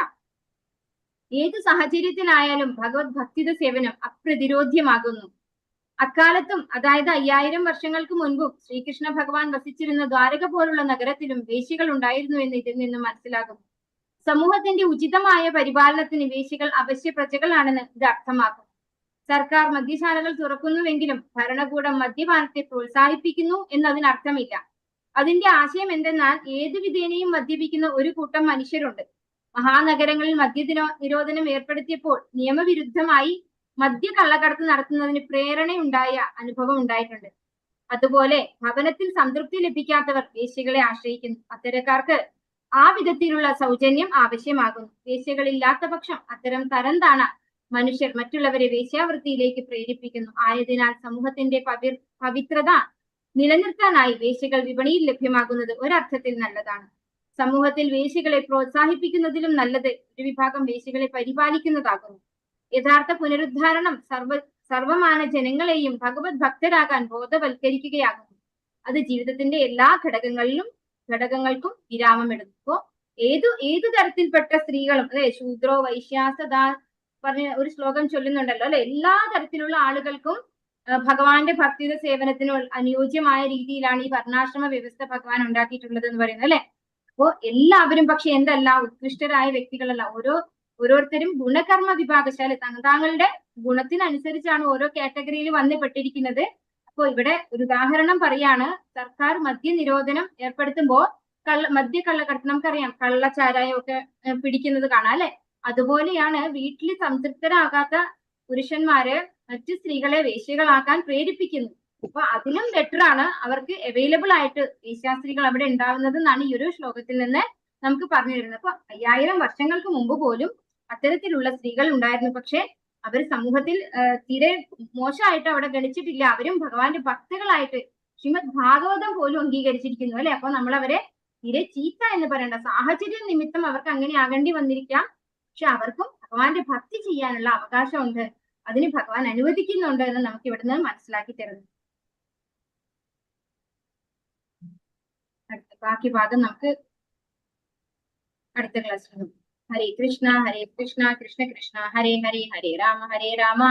ഏത് സാഹചര്യത്തിലായാലും ഭഗവത് ഭക്തിയുടെ സേവനം അപ്രതിരോധ്യമാകുന്നു. അക്കാലത്തും, അതായത് 5000 വർഷങ്ങൾക്ക് മുൻപും ശ്രീകൃഷ്ണ ഭഗവാൻ വസിച്ചിരുന്ന ദ്വാരക പോലുള്ള നഗരത്തിലും വേശ്യകൾ ഉണ്ടായിരുന്നു എന്ന് ഇതിൽ നിന്നും മനസ്സിലാകും. സമൂഹത്തിന്റെ ഉചിതമായ പരിപാലനത്തിന് വേശ്യകൾ അവശ്യ പ്രജകളാണെന്ന് ഇത് അർത്ഥമാക്കും. സർക്കാർ മദ്യശാലകൾ തുറക്കുന്നുവെങ്കിലും ഭരണകൂടം മദ്യപാനത്തെ പ്രോത്സാഹിപ്പിക്കുന്നു എന്നതിനർത്ഥമില്ല. അതിന്റെ ആശയം എന്തെന്നാൽ ഏതു വിധേനയും മദ്യപിക്കുന്ന ഒരു കൂട്ടം മനുഷ്യരുണ്ട്. മഹാനഗരങ്ങളിൽ നിരോധനം ഏർപ്പെടുത്തിയപ്പോൾ നിയമവിരുദ്ധമായി മദ്യ കള്ളക്കടത്ത് നടത്തുന്നതിന് പ്രേരണയുണ്ടായ അനുഭവം ഉണ്ടായിട്ടുണ്ട്. അതുപോലെ ഭവനത്തിൽ സംതൃപ്തി ലഭിക്കാത്തവർ വേശ്യകളെ ആശ്രയിക്കുന്നു. അത്തരക്കാർക്ക് ആ വിധത്തിലുള്ള സൗജന്യം ആവശ്യമാകുന്നു. വേശ്യകളില്ലാത്ത പക്ഷം അത്തരം തരംതാണ മനുഷ്യർ മറ്റുള്ളവരെ വേശ്യാവൃത്തിയിലേക്ക് പ്രേരിപ്പിക്കുന്നു. ആയതിനാൽ സമൂഹത്തിന്റെ പവിത്രത നിലനിർത്താനായി വേശ്യകൾ വിപണിയിൽ ലഭ്യമാകുന്നത് ഒരർത്ഥത്തിൽ നല്ലതാണ്. സമൂഹത്തിൽ വേശ്യകളെ പ്രോത്സാഹിപ്പിക്കുന്നതിലും നല്ലത് ഒരു വിഭാഗം വേശ്യകളെ പരിപാലിക്കുന്നതാകുന്നു. യഥാർത്ഥ പുനരുദ്ധാരണം സർവമാന ജനങ്ങളെയും ഭഗവത് ഭക്തരാകാൻ ബോധവൽക്കരിക്കുകയാകുന്നു. അത് ജീവിതത്തിന്റെ എല്ലാ ഘടകങ്ങൾക്കും വിരാമമിടുന്നു. അപ്പോ ഏതു തരത്തിൽപ്പെട്ട സ്ത്രീകളും, അതെ, ശൂദ്രോ വൈശ്യാസദാ പറഞ്ഞ ഒരു ശ്ലോകം ചൊല്ലുന്നുണ്ടല്ലോ അല്ലെ, എല്ലാ തരത്തിലുള്ള ആളുകൾക്കും ഭഗവാന്റെ ഭക്തിയുടെ സേവനത്തിന് അനുയോജ്യമായ രീതിയിലാണ് ഈ വർണ്ണാശ്രമ വ്യവസ്ഥ ഭഗവാൻ ഉണ്ടാക്കിയിട്ടുള്ളത് എന്ന് പറയുന്നത് അല്ലെ. അപ്പോ എല്ലാവരും പക്ഷെ എന്തല്ല, ഉത്കൃഷ്ടരായ വ്യക്തികളല്ല. ഓരോരുത്തരും ഗുണകർമ്മ വിഭാഗശാല, താങ്കളുടെ ഗുണത്തിനനുസരിച്ചാണ് ഓരോ കാറ്റഗറിയിൽ വന്ന് പെട്ടിരിക്കുന്നത്. അപ്പോ ഇവിടെ ഒരു ഉദാഹരണം പറയാണ്. സർക്കാർ മദ്യ നിരോധനം ഏർപ്പെടുത്തുമ്പോൾ കള്ളക്കടത്ത്, നമുക്കറിയാം, കള്ളച്ചാരായം ഒക്കെ പിടിക്കുന്നത് കാണാം അല്ലെ. അതുപോലെയാണ് വീട്ടിൽ സംതൃപ്തരാകാത്ത പുരുഷന്മാര് മറ്റു സ്ത്രീകളെ വേശ്യകളാക്കാൻ പ്രേരിപ്പിക്കുന്നു. അപ്പൊ അതിലും ബെറ്റർ ആണ് അവർക്ക് അവൈലബിൾ ആയിട്ട് വേശ്യാസ്ത്രീകൾ അവിടെ ഉണ്ടാവുന്നത് എന്നാണ് ഈ ഒരു ശ്ലോകത്തിൽ നിന്ന് നമുക്ക് പറഞ്ഞു തരുന്നത്. അപ്പൊ 5000 വർഷങ്ങൾക്ക് മുമ്പ് പോലും അത്തരത്തിലുള്ള സ്ത്രീകൾ ഉണ്ടായിരുന്നു. പക്ഷെ അവർ സമൂഹത്തിൽ തീരെ മോശമായിട്ട് അവിടെ ഗണിച്ചിട്ടില്ല. അവരും ഭഗവാന്റെ ഭക്തകളായിട്ട് ശ്രീമദ് ഭാഗവതം പോലും അംഗീകരിച്ചിരിക്കുന്നു അല്ലെ. അപ്പൊ നമ്മൾ അവരെ തീരെ ചീത്ത എന്ന് പറയേണ്ട, സാഹചര്യ നിമിത്തം അവർക്ക് അങ്ങനെ ആകേണ്ടി വന്നിരിക്കാം. പക്ഷെ അവർക്കും ഭഗവാന്റെ ഭക്തി ചെയ്യാനുള്ള അവകാശമുണ്ട്, അതിന് ഭഗവാൻ അനുവദിക്കുന്നുണ്ട് എന്ന് നമുക്ക് ഇവിടുന്ന് മനസ്സിലാക്കി തരുന്നു. ബാക്കി ഭാഗം നമുക്ക് അടുത്ത ക്ലാസ്സിൽ. ഹരേ കൃഷ്ണ കൃഷ്ണ കൃഷ്ണ ഹരേ ഹരേ, ഹരേ രാമ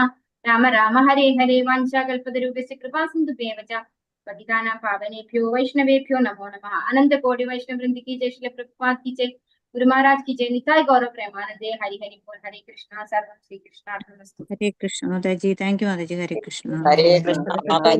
രാമ രാമ ഹരേ ഹരേ. വാഞ്ചാകൽപതരൂപസ്യ കൃപാ സിന്ധുഭ്യേവ ച പതിതാനാം പാവനേഭ്യോ വൈഷ്ണവേഭ്യോ നമോ നമഃ. അനന്ത കോടി വൈഷ്ണव वृंद की जय, श्री प्रभुपाद की जय, गुरु महाराज की जय, निताय गौरव प्रेमानंदे। हरि हरि बोल। हरे कृष्णा। सर्वं श्री कृष्णार्पणमस्तु। हरे कृष्ण माता जी, थैंक यू माता जी। हरे कृष्ण। हरे कृष्ण माता जी।